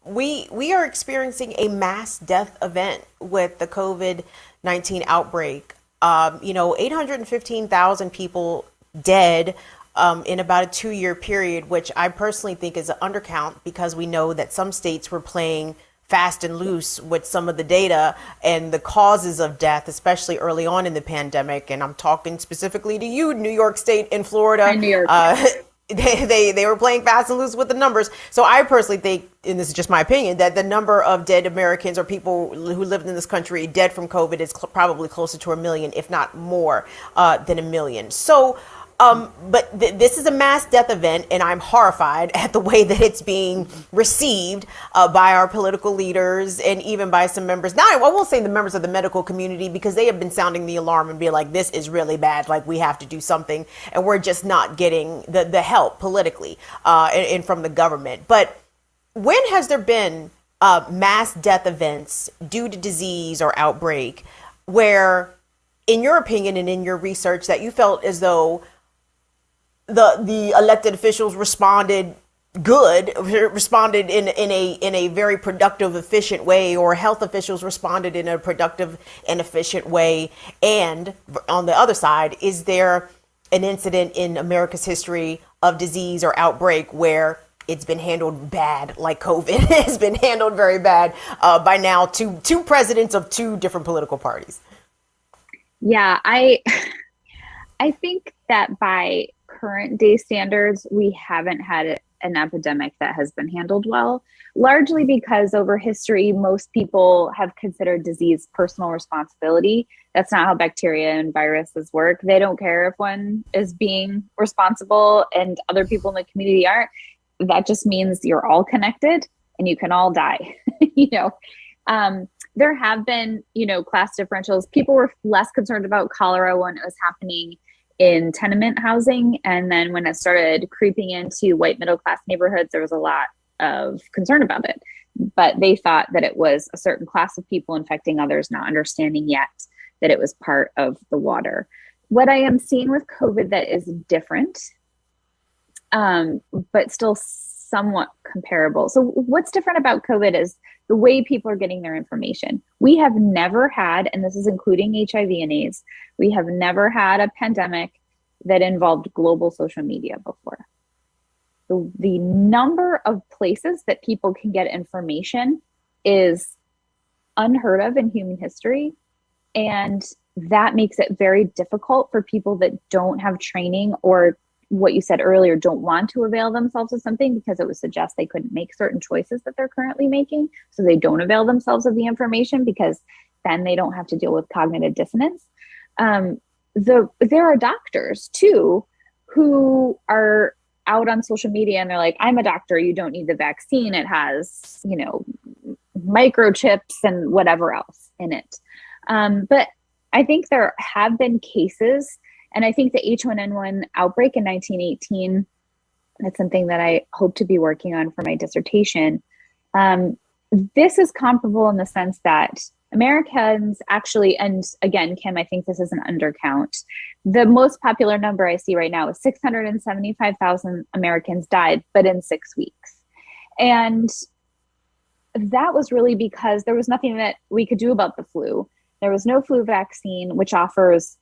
we are experiencing a mass death event with the COVID-19 outbreak. 815,000 people dead in about a 2-year period, which I personally think is an undercount because we know that some states were playing fast and loose with some of the data and the causes of death, especially early on in the pandemic. And I'm talking specifically to you, New York State and Florida. And New York. They were playing fast and loose with the numbers. So I personally think, and this is just my opinion, that the number of dead Americans or people who lived in this country dead from COVID is probably closer to 1 million, if not more than 1 million. So, but this is a mass death event, and I'm horrified at the way that it's being received by our political leaders and even by some members. Now, I won't say the members of the medical community, because they have been sounding the alarm and being like, this is really bad, like we have to do something, and we're just not getting the help politically and from the government. But when has there been mass death events due to disease or outbreak where, in your opinion and in your research, that you felt as though the elected officials responded in a very productive, efficient way, or health officials responded in a productive and efficient way? And on the other side, is there an incident in America's history of disease or outbreak where it's been handled bad, like COVID has been handled very bad by now two presidents of 2 different political parties? Yeah, I think that by current day standards, we haven't had an epidemic that has been handled well, largely because over history, most people have considered disease personal responsibility. That's not how bacteria and viruses work. They don't care if one is being responsible and other people in the community aren't. That just means you're all connected and you can all die. There have been, class differentials. People were less concerned about cholera when it was happening in tenement housing. And then when it started creeping into white middle class neighborhoods, there was a lot of concern about it. But they thought that it was a certain class of people infecting others, not understanding yet that it was part of the water. What I am seeing with COVID that is different but still somewhat comparable. So what's different about COVID is the way people are getting their information. We have never had, and this is including HIV and AIDS, we have never had a pandemic that involved global social media before. The number of places that people can get information is unheard of in human history. And that makes it very difficult for people that don't have training, or what you said earlier, don't want to avail themselves of something because it would suggest they couldn't make certain choices that they're currently making. So they don't avail themselves of the information because then they don't have to deal with cognitive dissonance. There are doctors too who are out on social media and they're like, I'm a doctor, you don't need the vaccine. It has, microchips and whatever else in it. But I think there have been cases, and I think the H1N1 outbreak in 1918, that's something that I hope to be working on for my dissertation. This is comparable in the sense that Americans actually, and again, Kim, I think this is an undercount. The most popular number I see right now is 675,000 Americans died, but in 6 weeks. And that was really because there was nothing that we could do about the flu. There was no flu vaccine, which offers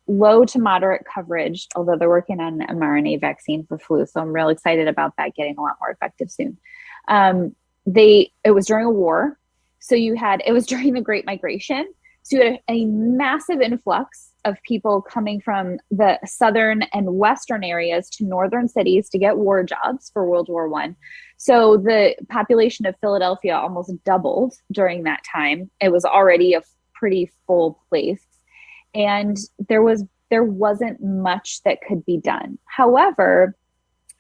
low to moderate coverage, although they're working on an mRNA vaccine for flu. So I'm real excited about that getting a lot more effective soon. It was during a war. So it was during the Great Migration. So you had a massive influx of people coming from the southern and western areas to northern cities to get war jobs for World War I. So the population of Philadelphia almost doubled during that time. It was already a pretty full place. And there wasn't much that could be done. However,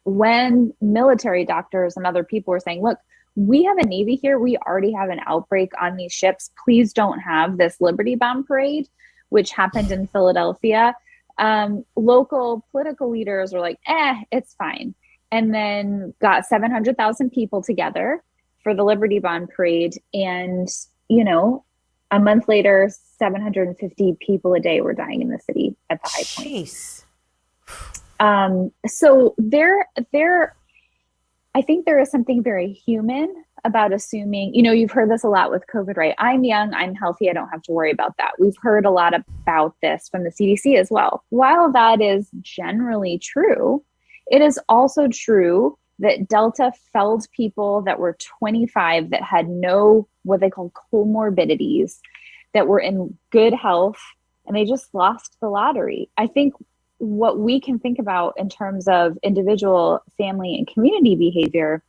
when military doctors and other people were saying, look, we have a Navy here, we already have an outbreak on these ships, please don't have this Liberty Bomb parade, which happened in Philadelphia. Local political leaders were like, it's fine. And then got 700,000 people together for the Liberty Bomb parade. And, a month later, 750 people a day were dying in the city at the high point. Jeez. So I think there is something very human about assuming, you've heard this a lot with COVID, right? I'm young, I'm healthy, I don't have to worry about that. We've heard a lot about this from the CDC as well. While that is generally true, it is also true that Delta felled people that were 25 that had no, what they call comorbidities, that were in good health, and they just lost the lottery. I think what we can think about in terms of individual, family, and community behavior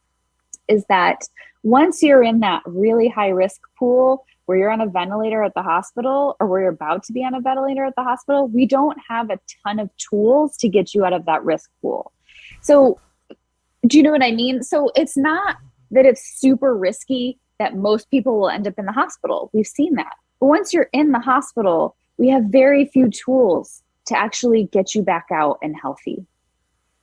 is that once you're in that really high risk pool where you're on a ventilator at the hospital, or where you're about to be on a ventilator at the hospital, we don't have a ton of tools to get you out of that risk pool. So do you know what I mean? So it's not that it's super risky that most people will end up in the hospital. We've seen that. But once you're in the hospital, we have very few tools to actually get you back out and healthy.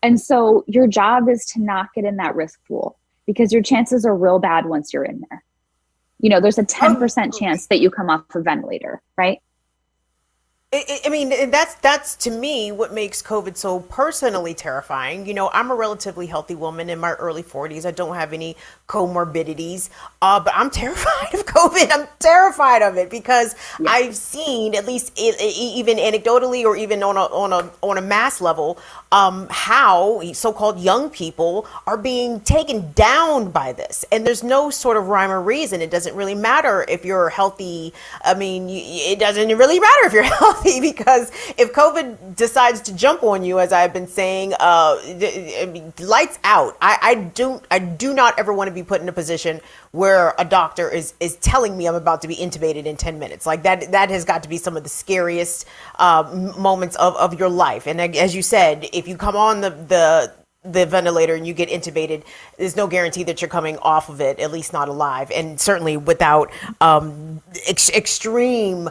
And so your job is to not get in that risk pool, because your chances are real bad once you're in there. There's a 10% chance that you come off a ventilator, right? I mean, that's to me what makes COVID so personally terrifying. I'm a relatively healthy woman in my early 40s. I don't have any comorbidities, but I'm terrified of COVID. I'm terrified of it because I've seen, at least even anecdotally or even on a mass level, how so-called young people are being taken down by this. And there's no sort of rhyme or reason. It doesn't really matter if you're healthy. I mean, it doesn't really matter if you're healthy, because if COVID decides to jump on you, as I've been saying, lights out. I do not ever want to be put in a position where a doctor is telling me I'm about to be intubated in 10 minutes. Like that has got to be some of the scariest moments of your life. And as you said, if you come on the ventilator and you get intubated, there's no guarantee that you're coming off of it, at least not alive, and certainly without extreme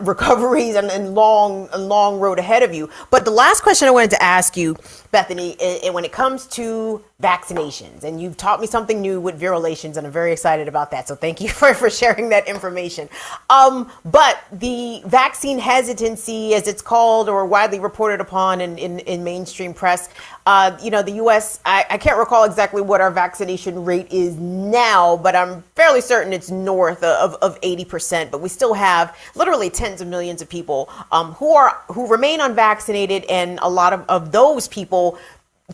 recoveries and long road ahead of you. But the last question I wanted to ask you, Bethany, when it comes to vaccinations, and you've taught me something new with Variolations, and I'm very excited about that. So thank you for sharing that information. But the vaccine hesitancy, as it's called or widely reported upon in mainstream press, The U.S., I can't recall exactly what our vaccination rate is now, but I'm fairly certain it's north of 80%. But we still have literally tens of millions of people who remain unvaccinated, and a lot of those people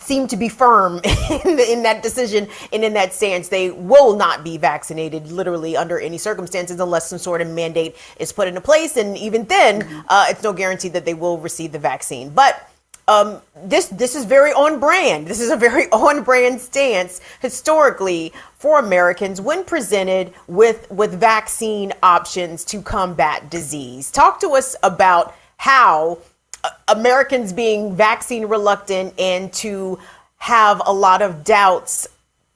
seem to be firm in that decision and in that stance. They will not be vaccinated literally under any circumstances unless some sort of mandate is put into place. And even then, it's no guarantee that they will receive the vaccine. But this is very on brand. This is a very on brand stance historically for Americans when presented with vaccine options to combat disease. Talk to us about how Americans being vaccine reluctant and to have a lot of doubts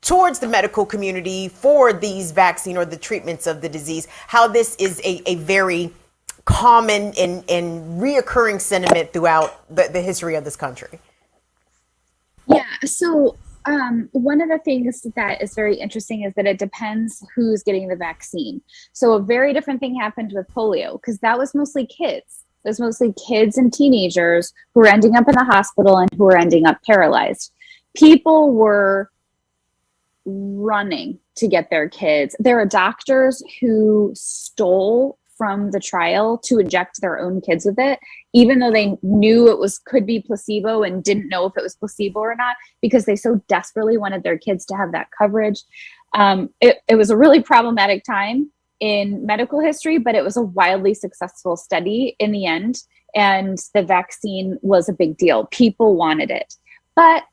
towards the medical community for these vaccine or the treatments of the disease, how this is a very common and reoccurring sentiment throughout the history of this country. Yeah, so one of the things that is very interesting is that it depends who's getting the vaccine. So a very different thing happened with polio, because that was mostly kids. It was mostly kids and teenagers who were ending up in the hospital and who were ending up paralyzed. People were running to get their kids. There are doctors who stole from the trial to inject their own kids with it, even though they knew could be placebo and didn't know if it was placebo or not, because they so desperately wanted their kids to have that coverage. It was a really problematic time in medical history, but it was a wildly successful study in the end. And the vaccine was a big deal. People wanted it. But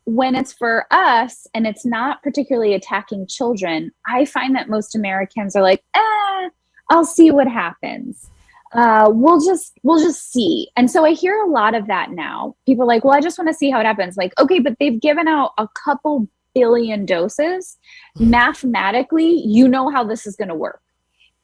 when it's for us and it's not particularly attacking children, I find that most Americans are like, I'll see what happens. We'll just see. And so I hear a lot of that now. People are like, well, I just want to see how it happens. Like, okay, but they've given out a couple billion doses. Mathematically, you know how this is going to work.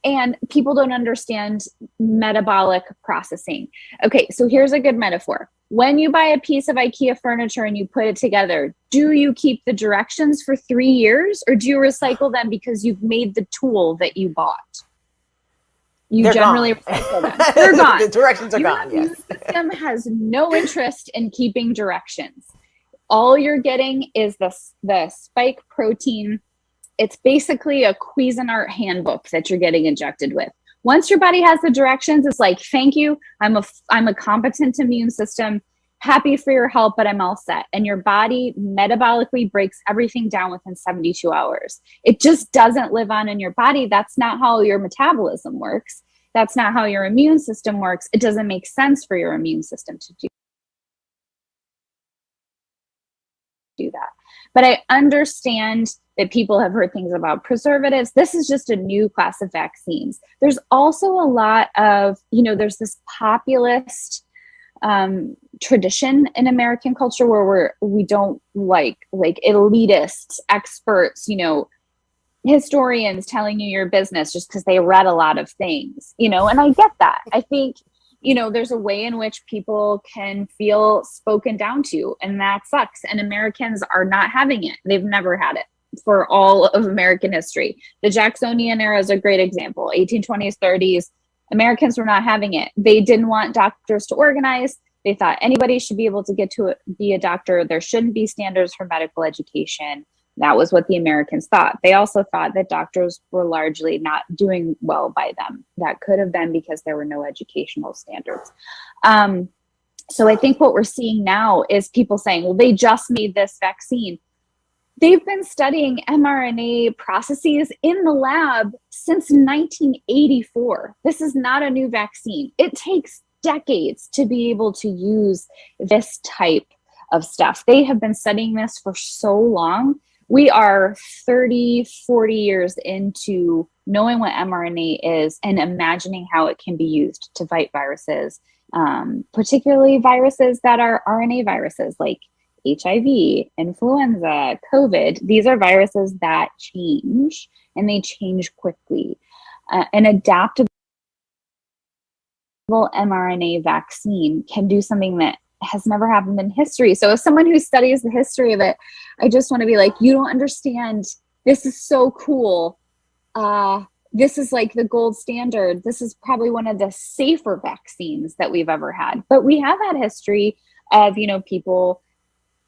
And people don't understand metabolic processing. Okay, so here's a good metaphor. When you buy a piece of IKEA furniture and you put it together, do you keep the directions for 3 years, or do you recycle them because you've made the tool that you bought? They're generally recycle them. They're gone. The directions are Your gone. Yes. immune system has no interest in keeping directions. All you're getting is the spike protein. It's basically a Cuisinart handbook that you're getting injected with. Once your body has the directions, it's like, thank you. I'm a competent immune system. Happy for your help, but I'm all set. And your body metabolically breaks everything down within 72 hours. It just doesn't live on in your body. That's not how your metabolism works. That's not how your immune system works. It doesn't make sense for your immune system to do that. But I understand that people have heard things about preservatives. This is just a new class of vaccines. There's also a lot of, there's this populist tradition in American culture where we don't like elitists, experts, historians telling you your business just because they read a lot of things, and I get that. I think, there's a way in which people can feel spoken down to, and that sucks. And Americans are not having it. They've never had it for all of American history. The Jacksonian era is a great example. 1820s, 30s, Americans were not having it. They didn't want doctors to organize. They thought anybody should be able to get to be a doctor. There shouldn't be standards for medical education. That was what the Americans thought. They also thought that doctors were largely not doing well by them. That could have been because there were no educational standards. So I think what we're seeing now is people saying, well, they just made this vaccine. They've been studying mRNA processes in the lab since 1984. This is not a new vaccine. It takes decades to be able to use this type of stuff. They have been studying this for so long. We are 30, 40 years into knowing what mRNA is and imagining how it can be used to fight viruses, particularly viruses that are RNA viruses like HIV, influenza, COVID. These are viruses that change, and they change quickly. An adaptable mRNA vaccine can do something that has never happened in history. So as someone who studies the history of it, I just want to be like, you don't understand. This is so cool. This is like the gold standard. This is probably one of the safer vaccines that we've ever had. But we have had history of, people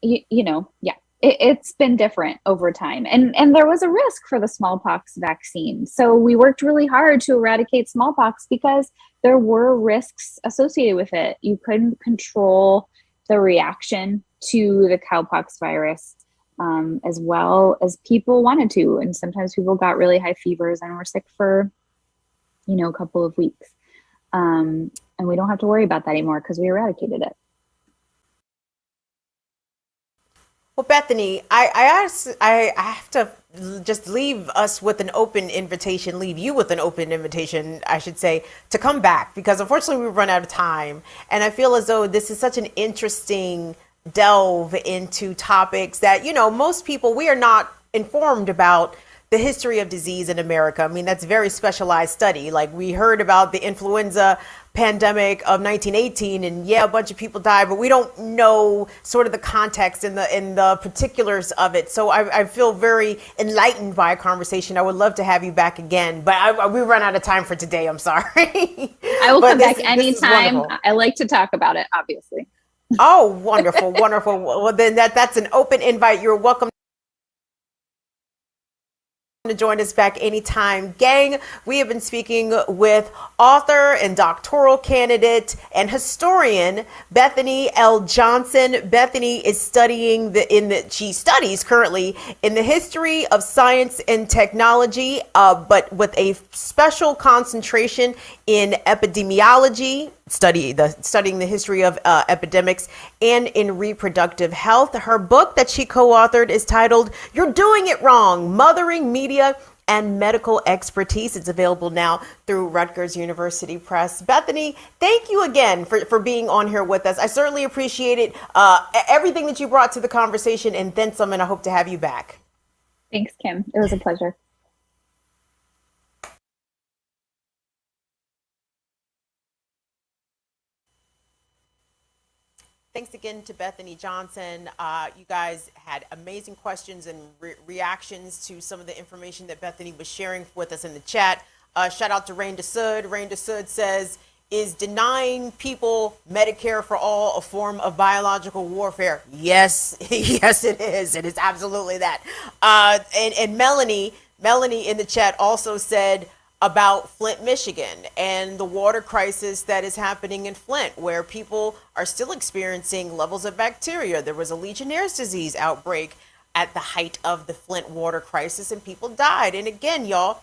Yeah, it's been different over time. And there was a risk for the smallpox vaccine. So we worked really hard to eradicate smallpox because there were risks associated with it. You couldn't control the reaction to the cowpox virus as well as people wanted to. And sometimes people got really high fevers and were sick for, a couple of weeks. And we don't have to worry about that anymore because we eradicated it. Well, Bethany, I have to just leave us with an open invitation, leave you with an open invitation, I should say, to come back, because unfortunately we've run out of time. And I feel as though this is such an interesting delve into topics that, most people, we are not informed about the history of disease in America. I mean, that's very specialized study. Like, we heard about the influenza pandemic of 1918, and yeah, a bunch of people died, but we don't know sort of the context and the particulars of it. So I feel very enlightened by a conversation. I would love to have you back again, but we run out of time for today. I'm sorry. I will come back anytime. I like to talk about it, obviously. Oh, wonderful, wonderful. Well, then that's an open invite. You're welcome to join us back anytime. Gang, we have been speaking with author and doctoral candidate and historian Bethany L. Johnson. Bethany is studying she studies currently in the history of science and technology, but with a special concentration in epidemiology, studying the history of epidemics, and in reproductive health. Her book that she co-authored is titled "You're Doing It Wrong: Mothering Media and Medical Expertise." It's available now through Rutgers University Press. Bethany, thank you again for being on here with us. I certainly appreciate it, everything that you brought to the conversation, and then some, and I hope to have you back. Thanks, Kim. It was a pleasure. Thanks again to Bethany Johnson. You guys had amazing questions and reactions to some of the information that Bethany was sharing with us in the chat. Shout out to Rain DeSud. Rain DeSud says, is denying people Medicare for all a form of biological warfare? Yes, yes, it is. It is absolutely that. And Melanie in the chat also said about Flint, Michigan, and the water crisis that is happening in Flint, where people are still experiencing levels of bacteria. There was a Legionnaire's disease outbreak at the height of the Flint water crisis, and people died. And again, y'all,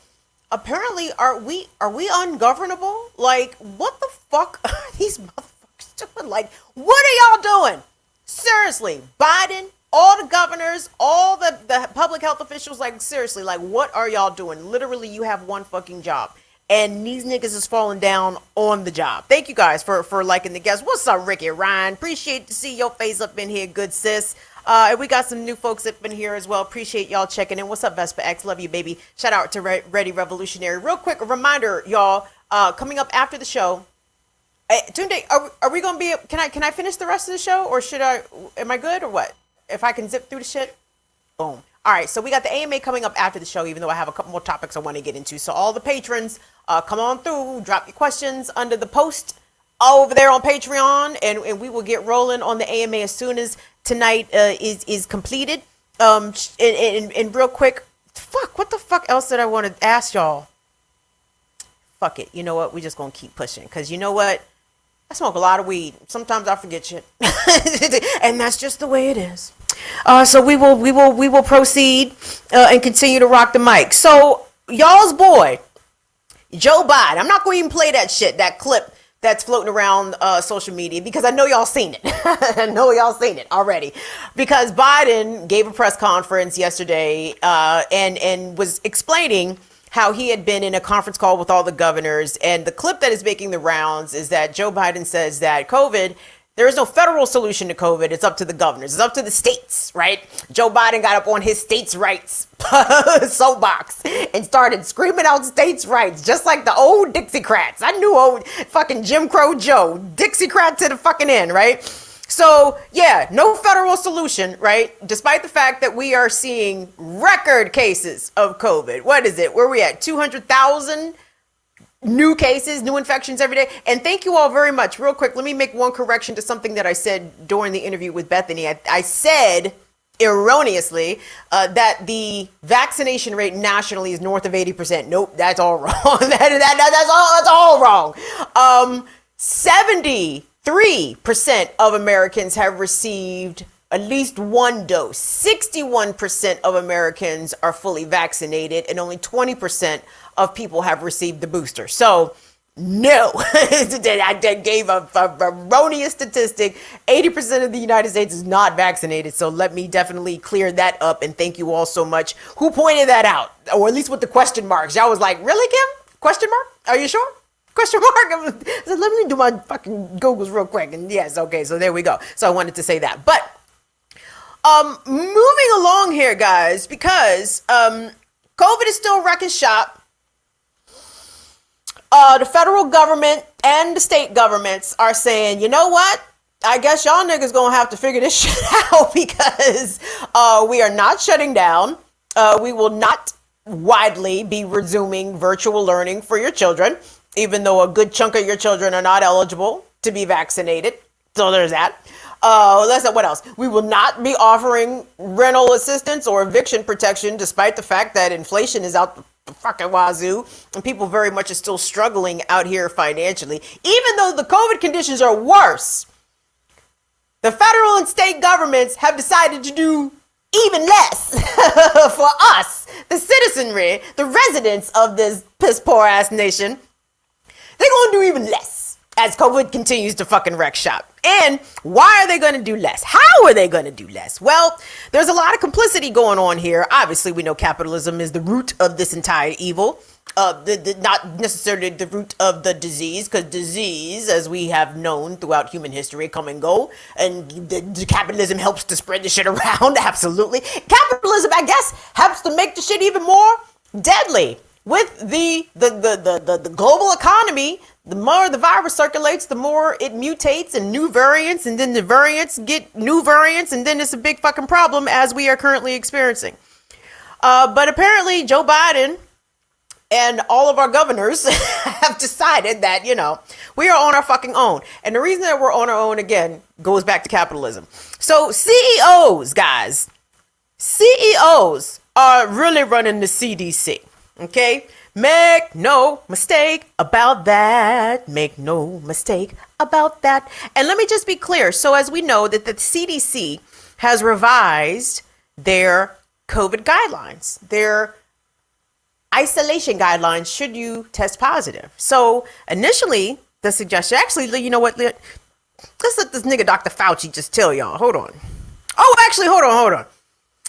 apparently, are we ungovernable? Like, what the fuck are these motherfuckers doing? Like, what are y'all doing? Seriously, Biden, all the governors, all the public health officials, like, seriously, like, what are y'all doing? Literally, you have one fucking job, and these niggas is falling down on the job. Thank you guys for liking the guests. What's up, Ricky Ryan? Appreciate to see your face up in here, good sis. And we got some new folks up in here as well. Appreciate y'all checking in. What's up, Vespa X? Love you, baby. Shout out to Ready Revolutionary. Real quick, a reminder, y'all, coming up after the show. Tunde, are we gonna be? Can I finish the rest of the show, or should I? Am I good or what? If I can zip through the shit, boom. All right, so we got the AMA coming up after the show, even though I have a couple more topics I want to get into. So all the patrons, come on through, drop your questions under the post over there on Patreon, and we will get rolling on the AMA as soon as tonight is completed. And real quick, what the fuck else did I want to ask y'all? Fuck it. You know what? We just gonna keep pushing, because you know what? I smoke a lot of weed. Sometimes I forget shit, and that's just the way it is. So we will proceed and continue to rock the mic. So y'all's boy, Joe Biden. I'm not going to even play that shit, that clip that's floating around social media, because I know y'all seen it. I know y'all seen it already, because Biden gave a press conference yesterday and was explaining how he had been in a conference call with all the governors. And the clip that is making the rounds is that Joe Biden says that there is no federal solution to COVID. It's up to the governors. It's up to the states, right? Joe Biden got up on his states' rights soapbox and started screaming out states' rights, just like the old Dixiecrats. I knew old fucking Jim Crow Joe, Dixiecrat to the fucking end, right? So, yeah, no federal solution, right? Despite the fact that we are seeing record cases of COVID. What is it? Where are we at? 200,000 new cases, new infections every day. And thank you all very much. Real quick, let me make one correction to something that I said during the interview with Bethany. I said erroneously that the vaccination rate nationally is north of 80%. Nope, that's all wrong. That's all wrong. 73% of Americans have received at least one dose. 61% of Americans are fully vaccinated, and only 20% of people have received the booster. So no, I gave a erroneous statistic. 80% of the United States is not vaccinated. So let me definitely clear that up. And thank you all so much who pointed that out, or at least with the question marks. Y'all was like, really, Kim? Question mark? Are you sure? Question mark? So let me do my fucking Googles real quick. And yes, okay, so there we go. So I wanted to say that. But moving along here, guys, because COVID is still wrecking shop. The federal government and the state governments are saying, you know what? I guess y'all niggas gonna have to figure this shit out, because we are not shutting down. We will not widely be resuming virtual learning for your children, even though a good chunk of your children are not eligible to be vaccinated. So there's that. What else? We will not be offering rental assistance or eviction protection, despite the fact that inflation is out the fucking wazoo and people very much are still struggling out here financially. Even though the COVID conditions are worse, the federal and state governments have decided to do even less for us, the citizenry, the residents of this piss poor ass nation. They're going to do even less as COVID continues to fucking wreck shop. And why are they going to do less? How are they going to do less? Well, there's a lot of complicity going on here. Obviously, we know capitalism is the root of this entire evil. Not necessarily the root of the disease, because disease, as we have known throughout human history, come and go. And the capitalism helps to spread the shit around. Absolutely. Capitalism, I guess, helps to make the shit even more deadly. With the global economy, the more the virus circulates, the more it mutates and new variants, and then the variants get new variants, and then it's a big fucking problem, as we are currently experiencing. But apparently Joe Biden and all of our governors have decided that, you know, we are on our fucking own. And the reason that we're on our own, again, goes back to capitalism. So CEOs, guys, CEOs are really running the CDC. Okay, make no mistake about that. Make no mistake about that. And let me just be clear. So as we know that the CDC has revised their COVID guidelines, their isolation guidelines, should you test positive. So initially the suggestion, actually, you know what? Let's let this nigga Dr. Fauci just tell y'all. Hold on. Oh, actually, hold on.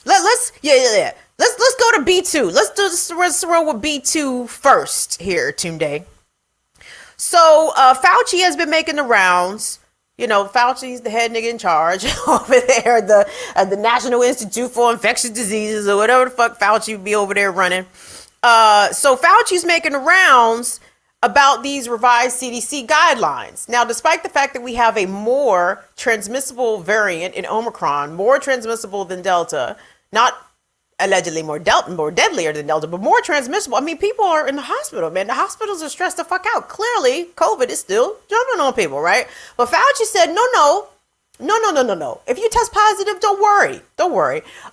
Let's go to B2. Let's roll with B2 first here, Tunde. So Fauci has been making the rounds. You know, Fauci's the head nigga in charge over there, the National Institute for Infectious Diseases, or whatever the fuck Fauci would be over there running. So Fauci's making the rounds about these revised CDC guidelines. Now, despite the fact that we have a more transmissible variant in Omicron, more transmissible than Delta, not allegedly more deadlier than Delta, but more transmissible. I mean, people are in the hospital, man. The hospitals are stressed the fuck out. Clearly, COVID is still jumping on people, right? But Fauci said, no. If you test positive, don't worry.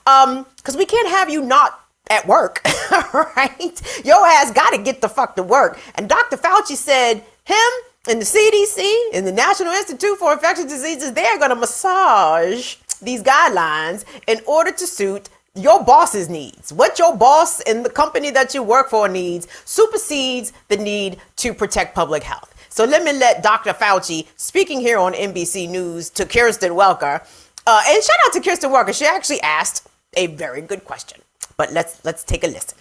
Because we can't have you not at work, right? Your ass got to get the fuck to work. And Dr. Fauci said him and the CDC and the National Institute for Infectious Diseases, they're going to massage these guidelines in order to suit your boss's needs. What your boss and the company that you work for needs supersedes the need to protect public health. So let me let Dr. Fauci, speaking here on NBC News to Kirsten Welker, and shout out to Kirsten Welker. She actually asked a very good question. But let's take a listen.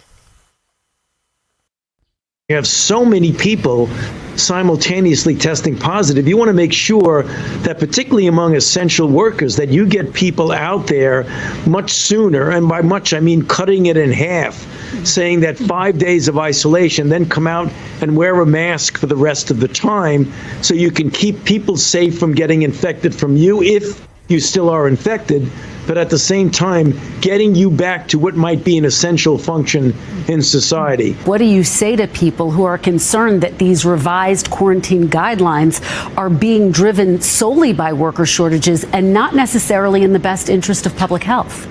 You have so many people simultaneously testing positive. You want to make sure that, particularly among essential workers, that you get people out there much sooner. And by much, I mean cutting it in half, saying that 5 days of isolation, then come out and wear a mask for the rest of the time so you can keep people safe from getting infected from you if you still are infected, but at the same time, getting you back to what might be an essential function in society. What do you say to people who are concerned that these revised quarantine guidelines are being driven solely by worker shortages and not necessarily in the best interest of public health?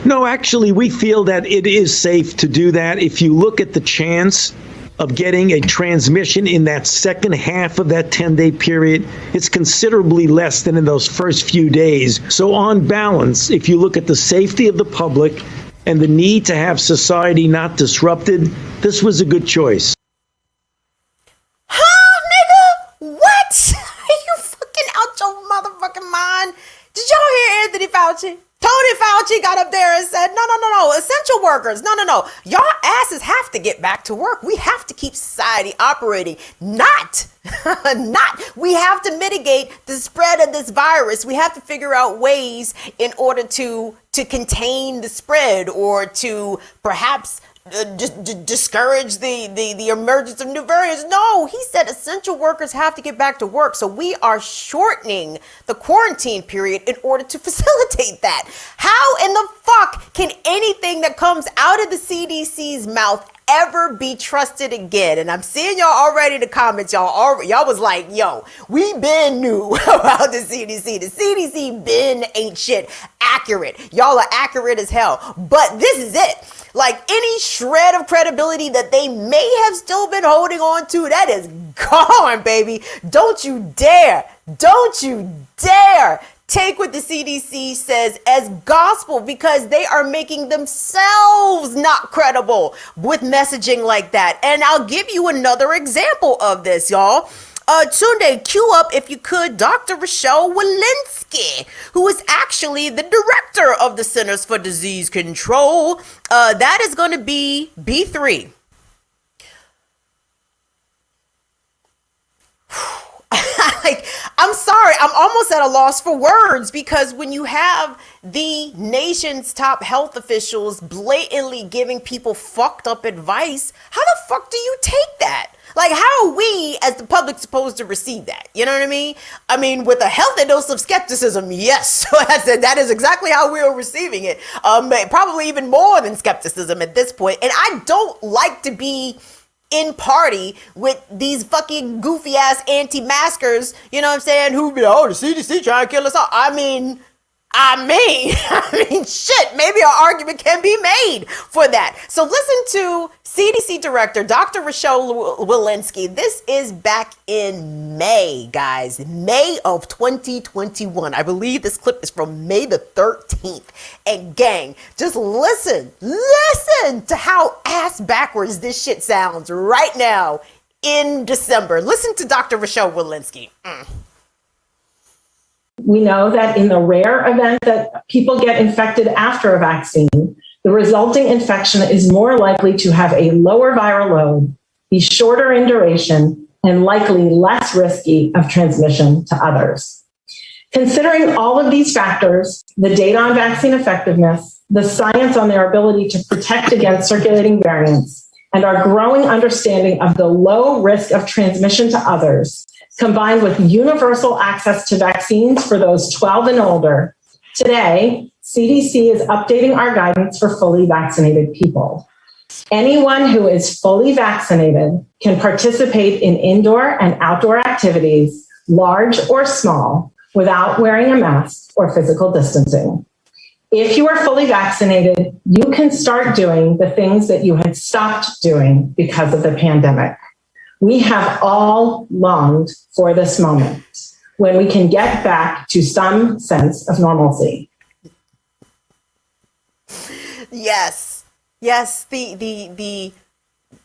No, actually, we feel that it is safe to do that. If you look at the chance of getting a transmission in that second half of that 10-day period, it's considerably less than in those first few days. So on balance, if you look at the safety of the public and the need to have society not disrupted, this was a good choice. Huh, nigga? What? Are you fucking out your motherfucking mind? Did y'all hear Anthony Fauci? Tony Fauci got up there and said, no, essential workers, no. Y'all asses have to get back to work. We have to keep society operating. We have to mitigate the spread of this virus. We have to figure out ways in order to contain the spread or to perhaps discourage the emergence of new variants. No, he said essential workers have to get back to work. So we are shortening the quarantine period in order to facilitate that. How in the fuck can anything that comes out of the CDC's mouth ever be trusted again? And I'm seeing y'all already in the comments. Y'all was like, yo, we been knew about the CDC. The CDC been ain't shit accurate. Y'all are accurate as hell. But this is it. Like any shred of credibility that they may have still been holding on to, that is gone, baby. Don't you dare take what the CDC says as gospel, because they are making themselves not credible with messaging like that. And I'll give you another example of this, y'all. Tunde, cue up, if you could, Dr. Rochelle Walensky, who is actually the director of the Centers for Disease Control. That is going to be B3. I'm sorry, I'm almost at a loss for words, because when you have the nation's top health officials blatantly giving people fucked up advice, how the fuck do you take that? Like, how are we as the public supposed to receive that? You know what I mean? I mean, with a healthy dose of skepticism, yes. That is exactly how we are receiving it. Probably even more than skepticism at this point. And I don't like to be in party with these fucking goofy ass anti-maskers, you know what I'm saying, who be, oh, the CDC trying to kill us all. I mean, shit, maybe an argument can be made for that. So listen to CDC Director Dr. Rochelle Walensky. This is back in May, guys, May of 2021. I believe this clip is from May the 13th. And gang, just listen to how ass backwards this shit sounds right now in December. Listen to Dr. Rochelle Walensky. We know that in the rare event that people get infected after a vaccine, the resulting infection is more likely to have a lower viral load, be shorter in duration, and likely less risky of transmission to others. Considering all of these factors, the data on vaccine effectiveness, the science on their ability to protect against circulating variants, and our growing understanding of the low risk of transmission to others, combined with universal access to vaccines for those 12 and older, today, CDC is updating our guidance for fully vaccinated people. Anyone who is fully vaccinated can participate in indoor and outdoor activities, large or small, without wearing a mask or physical distancing. If you are fully vaccinated, you can start doing the things that you had stopped doing because of the pandemic. We have all longed for this moment when we can get back to some sense of normalcy. Yes, the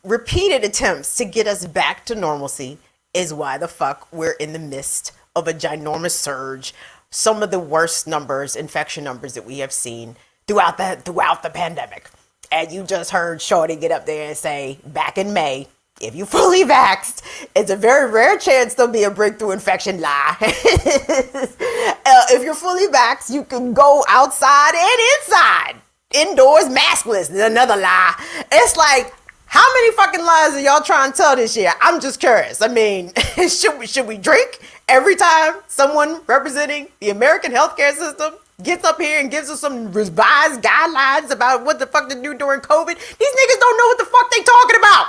repeated attempts to get us back to normalcy is why the fuck we're in the midst of a ginormous surge, some of the worst numbers, infection numbers that we have seen throughout the pandemic. And you just heard Shorty get up there and say, back in May, if you fully vaxxed, it's a very rare chance there'll be a breakthrough infection lie. If you're fully vaxxed, you can go outside and inside. Indoors, maskless, another lie. It's like, how many fucking lies are y'all trying to tell this year? I'm just curious. I mean, should we drink Every time someone representing the American healthcare system gets up here and gives us some revised guidelines about what the fuck to do during COVID, these niggas don't know what the fuck they talking about.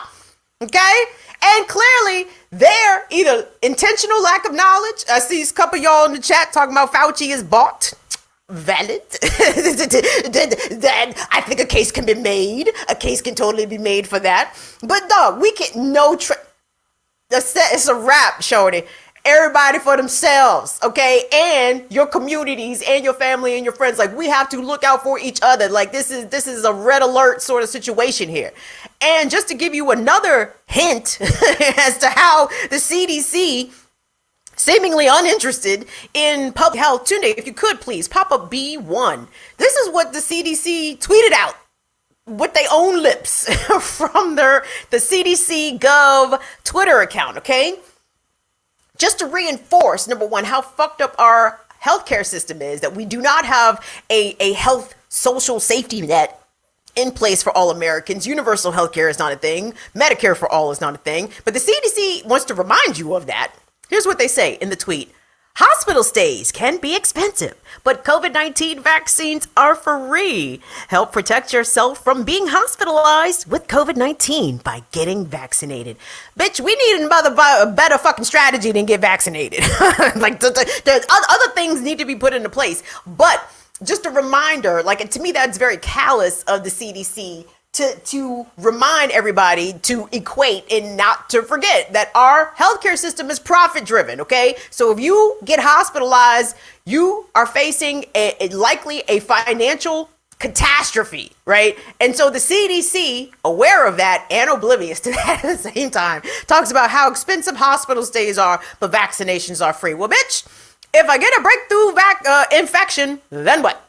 Okay? And clearly, they're either intentional lack of knowledge. I see a couple of y'all in the chat talking about Fauci is bought. Valid. Then I think a case can be made. A case can totally be made for that. But dog, we can it's a wrap, shorty. Everybody for themselves, okay? And your communities and your family and your friends. Like, we have to look out for each other. Like, this is a red alert sort of situation here. And just to give you another hint as to how the CDC, seemingly uninterested in public health. Tunde, if you could please pop up B1. This is what the CDC tweeted out with their own lips from the CDC Gov Twitter account, okay? Just to reinforce, number one, how fucked up our healthcare system is, that we do not have a health social safety net in place for all Americans. Universal healthcare is not a thing. Medicare for all is not a thing. But the CDC wants to remind you of that. Here's what they say in the tweet. Hospital stays can be expensive, but COVID-19 vaccines are free. Help protect yourself from being hospitalized with COVID-19 by getting vaccinated. Bitch, we need a better fucking strategy than get vaccinated. Like, there's other things need to be put into place. But just a reminder, like, to me, that's very callous of the CDC to remind everybody to equate and not to forget that our healthcare system is profit driven, okay? So if you get hospitalized, you are facing likely a financial catastrophe, right? And so the CDC, aware of that and oblivious to that at the same time, talks about how expensive hospital stays are, but vaccinations are free. Well, bitch, if I get a breakthrough infection, then what?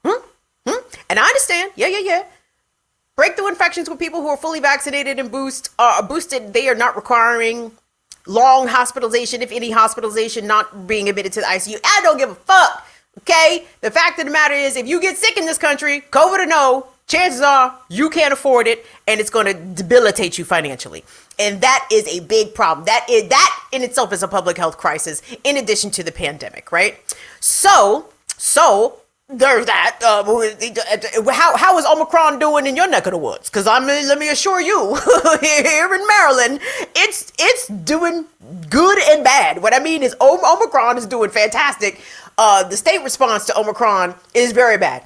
And I understand, yeah. Breakthrough infections with people who are fully vaccinated and boosted, they are not requiring long hospitalization, if any hospitalization, not being admitted to the ICU. I don't give a fuck, okay? The fact of the matter is, if you get sick in this country, COVID or no, chances are you can't afford it, and it's going to debilitate you financially. And that is a big problem. That in itself is a public health crisis, in addition to the pandemic, right? So there's that. How is Omicron doing in your neck of the woods? Because let me assure you, here in Maryland, it's doing good and bad. What I mean is Omicron is doing fantastic. The state response to Omicron is very bad.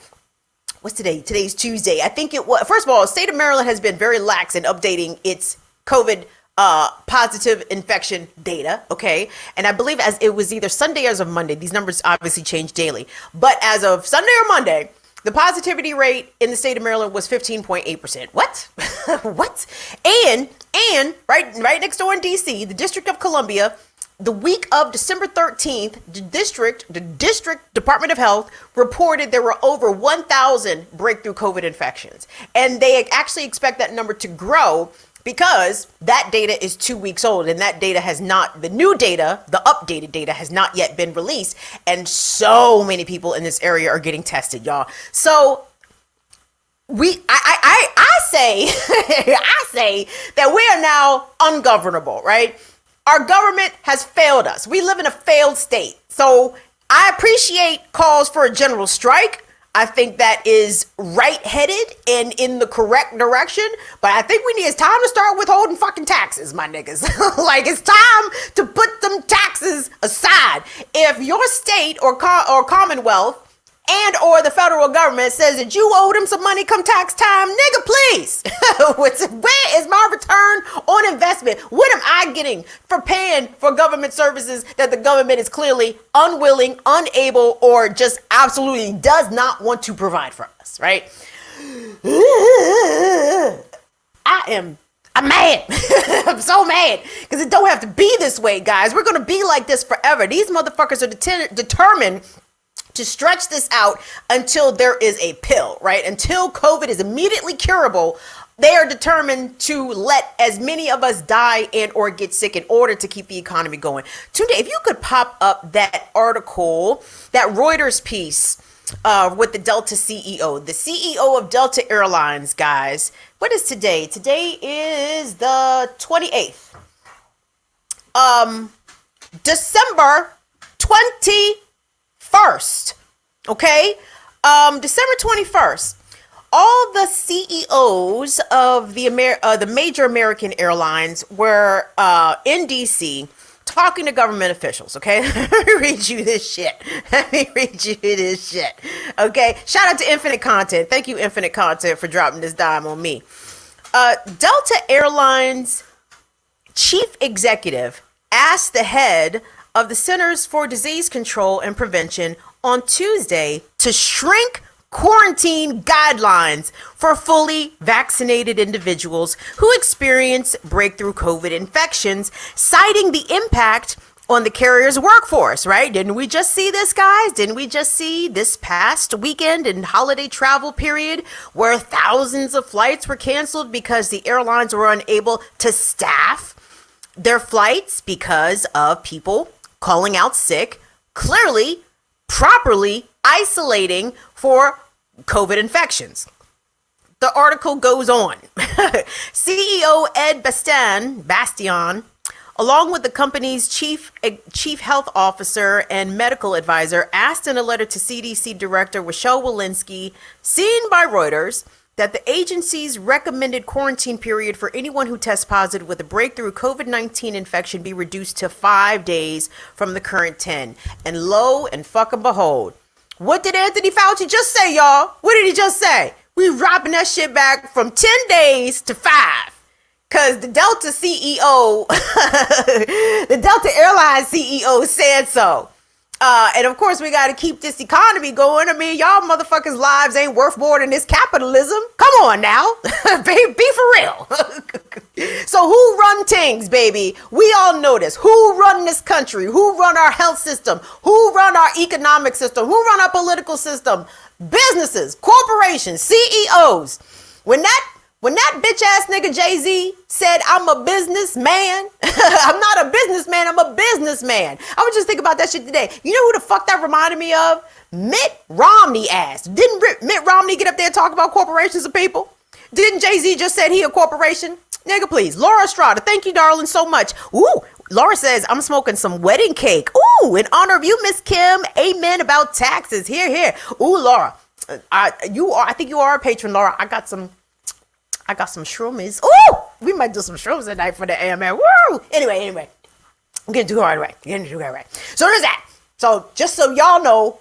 What's today? Today's Tuesday. I think it was, first of all, the state of Maryland has been very lax in updating its COVID positive infection data, okay? And I believe as it was either Sunday or as of Monday, these numbers obviously change daily, but as of Sunday or Monday, the positivity rate in the state of Maryland was 15.8%. What? What? And right next door in DC, the District of Columbia, the week of December 13th, the district Department of Health reported there were over 1,000 breakthrough COVID infections. And they actually expect that number to grow because that data is 2 weeks old, and that data has not, the new data, the updated data has not yet been released. And so many people in this area are getting tested, y'all. So I say, I say that we are now ungovernable, right? Our government has failed us. We live in a failed state. So I appreciate calls for a general strike. I think that is right-headed and in the correct direction. But I think it's time to start withholding fucking taxes, my niggas. Like, it's time to put them taxes aside. If your state or commonwealth and or the federal government says that you owe them some money come tax time, nigga, please. Where is my return on investment? What am I getting for paying for government services that the government is clearly unwilling, unable, or just absolutely does not want to provide for us, right? I'm mad. I'm so mad because it don't have to be this way, guys. We're going to be like this forever. These motherfuckers are determined to stretch this out until there is a pill, right? Until COVID is immediately curable, they are determined to let as many of us die and or get sick in order to keep the economy going. Tunde, if you could pop up that article, that Reuters piece with the Delta CEO, the CEO of Delta Airlines, guys. What is today? Today is the 28th. December 21st. Okay? December 21st. All the CEOs of the major American airlines were in DC talking to government officials, okay? Let me read you this shit. Okay? Shout out to Infinite Content. Thank you, Infinite Content, for dropping this dime on me. Delta Airlines chief executive asked the head of the Centers for Disease Control and Prevention on Tuesday to shrink quarantine guidelines for fully vaccinated individuals who experience breakthrough COVID infections, citing the impact on the carrier's workforce, right? Didn't we just see this, guys? Didn't we just see this past weekend and holiday travel period where thousands of flights were canceled because the airlines were unable to staff their flights because of people calling out sick, clearly, properly isolating for COVID infections? The article goes on. CEO Ed Bastian, along with the company's chief health officer and medical advisor, asked in a letter to CDC Director Rochelle Walensky, seen by Reuters, that the agency's recommended quarantine period for anyone who tests positive with a breakthrough COVID-19 infection be reduced to 5 days from the current 10. And lo and fucking behold, what did Anthony Fauci just say, y'all? What did he just say? We dropping that shit back from 10 days to 5. Because the Delta CEO, the Delta Airlines CEO said so. And of course, we got to keep this economy going. I mean, y'all motherfuckers' lives ain't worth more than this capitalism. Come on now. Be for real. So who run things, baby? We all know this. Who run this country? Who run our health system? Who run our economic system? Who run our political system? Businesses, corporations, CEOs. When that bitch ass nigga Jay-Z said, I'm a businessman, I'm not a businessman, I'm a businessman. I was just thinking about that shit today. You know who the fuck that reminded me of? Mitt Romney ass. Didn't Mitt Romney get up there and talk about corporations of people? Didn't Jay-Z just said he a corporation? Nigga, please. Laura Estrada, thank you, darling, so much. Ooh, Laura says, I'm smoking some wedding cake. Ooh, in honor of you, Miss Kim. Amen about taxes. Here. Ooh, Laura, I think you are a patron, Laura. I got some shroomies. Ooh, we might do some shrooms tonight for the AMA. Woo! Anyway, I'm getting too hard right. So there's that. So just so y'all know,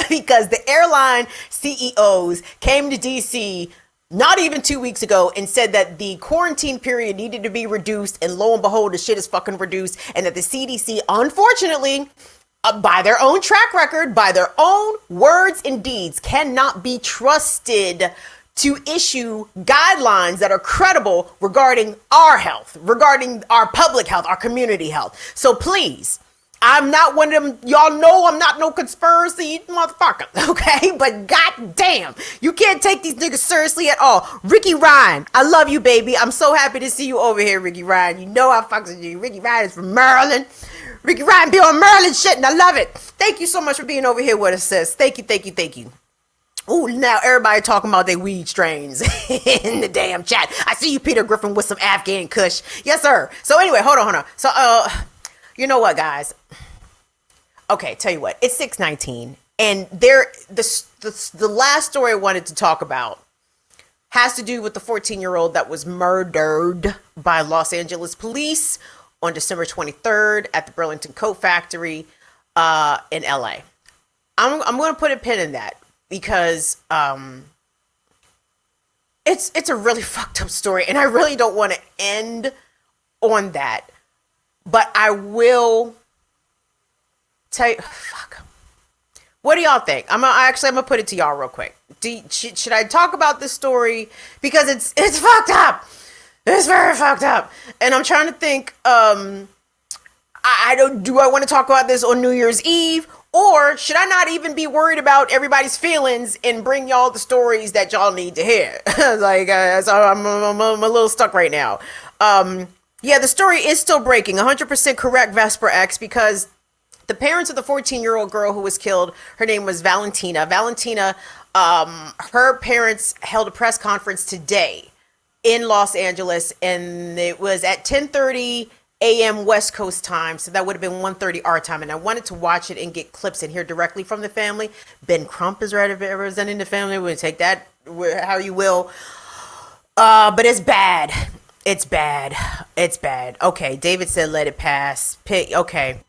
because the airline CEOs came to DC not even 2 weeks ago and said that the quarantine period needed to be reduced, and lo and behold, the shit is fucking reduced, and that the CDC, unfortunately, by their own track record, by their own words and deeds, cannot be trusted to issue guidelines that are credible regarding our health, regarding our public health, our community health. So please, I'm not one of them, y'all know I'm not no conspiracy motherfucker, okay? But goddamn, you can't take these niggas seriously at all. Ricky Ryan, I love you, baby. I'm so happy to see you over here, Ricky Ryan. You know I fucks with you. Ricky Ryan is from Maryland. Ricky Ryan be on Maryland shit, and I love it. Thank you so much for being over here with us, sis. Thank you. Ooh, now everybody talking about their weed strains in the damn chat. I see you, Peter Griffin, with some Afghan Kush. Yes, sir. So anyway, hold on. So, you know what, guys? Okay, tell you what. It's 6:19, and the last story I wanted to talk about has to do with the 14-year-old that was murdered by Los Angeles police on December 23rd at the Burlington Coat Factory in LA. I'm going to put a pin in that, because it's a really fucked up story, and I really don't want to end on that, but I will tell you. Fuck. What do y'all think? I'm gonna put it to y'all real quick. Should I talk about this story, because it's fucked up? It's very fucked up, and I'm trying to think. Do I want to talk about this on New Year's Eve? Or should I not even be worried about everybody's feelings and bring y'all the stories that y'all need to hear? So I'm a little stuck right now. Yeah, the story is still breaking. 100% correct, Vesper X, because the parents of the 14-year-old girl who was killed, her name was Valentina. Her parents held a press conference today in Los Angeles, and it was at 10:30 a.m. West Coast time, so that would have been 1:30 our time, and I wanted to watch it and get clips and hear directly from the family. Ben Crump is representing the family. We'll take that how you will. But it's bad. It's bad. It's bad. Okay, David said let it pass. Okay.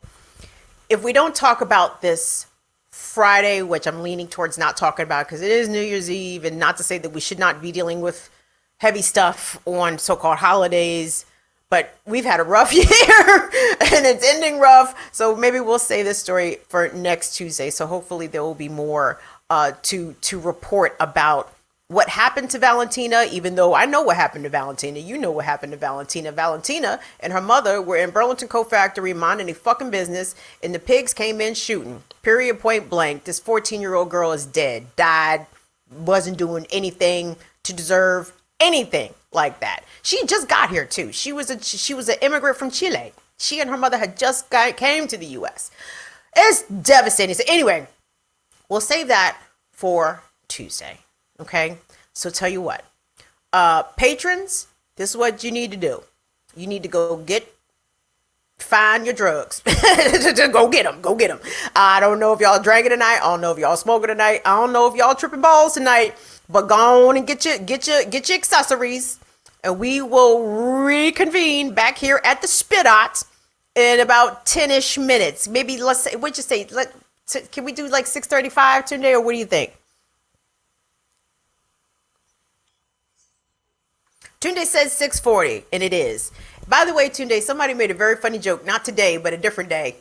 If we don't talk about this Friday, which I'm leaning towards not talking about because it is New Year's Eve, and not to say that we should not be dealing with heavy stuff on so-called holidays, but we've had a rough year and it's ending rough. So maybe we'll save this story for next Tuesday. So hopefully there will be more to report about what happened to Valentina, even though I know what happened to Valentina. You know what happened to Valentina. Valentina and her mother were in Burlington Coat Factory minding a fucking business, and the pigs came in shooting. Period, point blank. This 14-year-old girl is dead, died, wasn't doing anything to deserve anything like that. She just got here too. She was an immigrant from Chile. She and her mother had just came to the U.S. It's devastating. So anyway, we'll save that for Tuesday. Okay, so tell you what, patrons, this is what you need to do. You need to find your drugs. Go get them. I don't know if y'all drinking tonight. I don't know if y'all smoking tonight. I don't know if y'all tripping balls tonight. But go on and get your accessories, and we will reconvene back here at the Spit-Ot in about 10-ish minutes. Maybe let's say, what'd you say? Can we do like 6:35 today, or what do you think? Tunde says 6:40, and it is. By the way, Tunde, somebody made a very funny joke, not today, but a different day,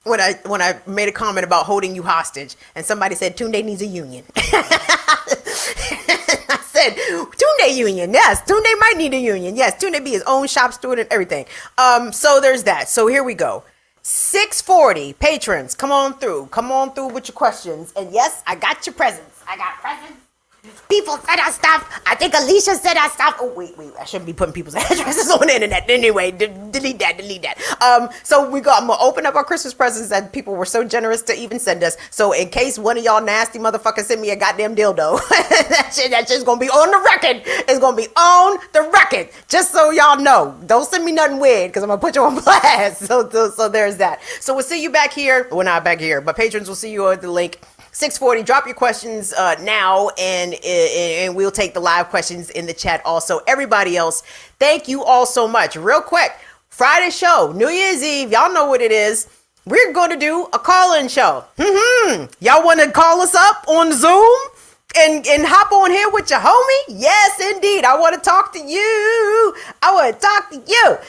when I made a comment about holding you hostage, and somebody said Tunde needs a union. I said, Tunde union, yes, Tunde might need a union. Yes, Tunde be his own shop steward and everything. So there's that. So here we go. 6:40, patrons, come on through with your questions. And yes, I got your presents. I got presents. People said our stuff. I think Alicia said our stuff. Oh, wait. I shouldn't be putting people's addresses on the internet. Anyway, delete that. So I'm going to open up our Christmas presents that people were so generous to even send us. So in case one of y'all nasty motherfuckers send me a goddamn dildo, that shit's going to be on the record. It's going to be on the record. Just so y'all know. Don't send me nothing weird because I'm going to put you on blast. So there's that. So we'll see you back here. Well, not back here, but patrons will see you at the link. 6:40. Drop your questions now, and we'll take the live questions in the chat also. Everybody else, thank you all so much. Real quick, Friday show, New Year's Eve. Y'all know what it is. We're going to do a call-in show. Y'all want to call us up on Zoom and hop on here with your homie? Yes, indeed. I want to talk to you.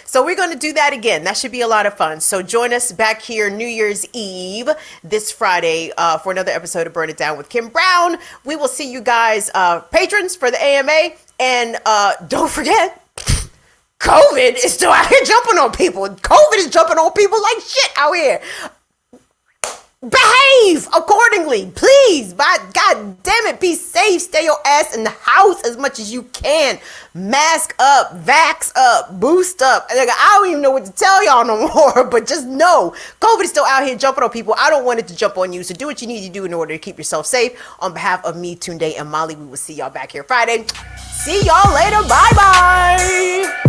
So we're going to do that again. That should be a lot of fun. So join us back here New Year's Eve this Friday for another episode of Burn It Down with Kim Brown. We will see you guys, patrons, for the AMA. And don't forget, COVID is still out here jumping on people. COVID is jumping on people like shit out here. Behave accordingly, please. By God damn it, be safe. Stay your ass in the house as much as you can. Mask up, vax up, boost up. I don't even know what to tell y'all no more, but just know COVID is still out here jumping on people. I don't want it to jump on you, so do what you need to do in order to keep yourself safe. On behalf of me, Tunde, and Molly, we will see y'all back here Friday. See y'all later. Bye-bye.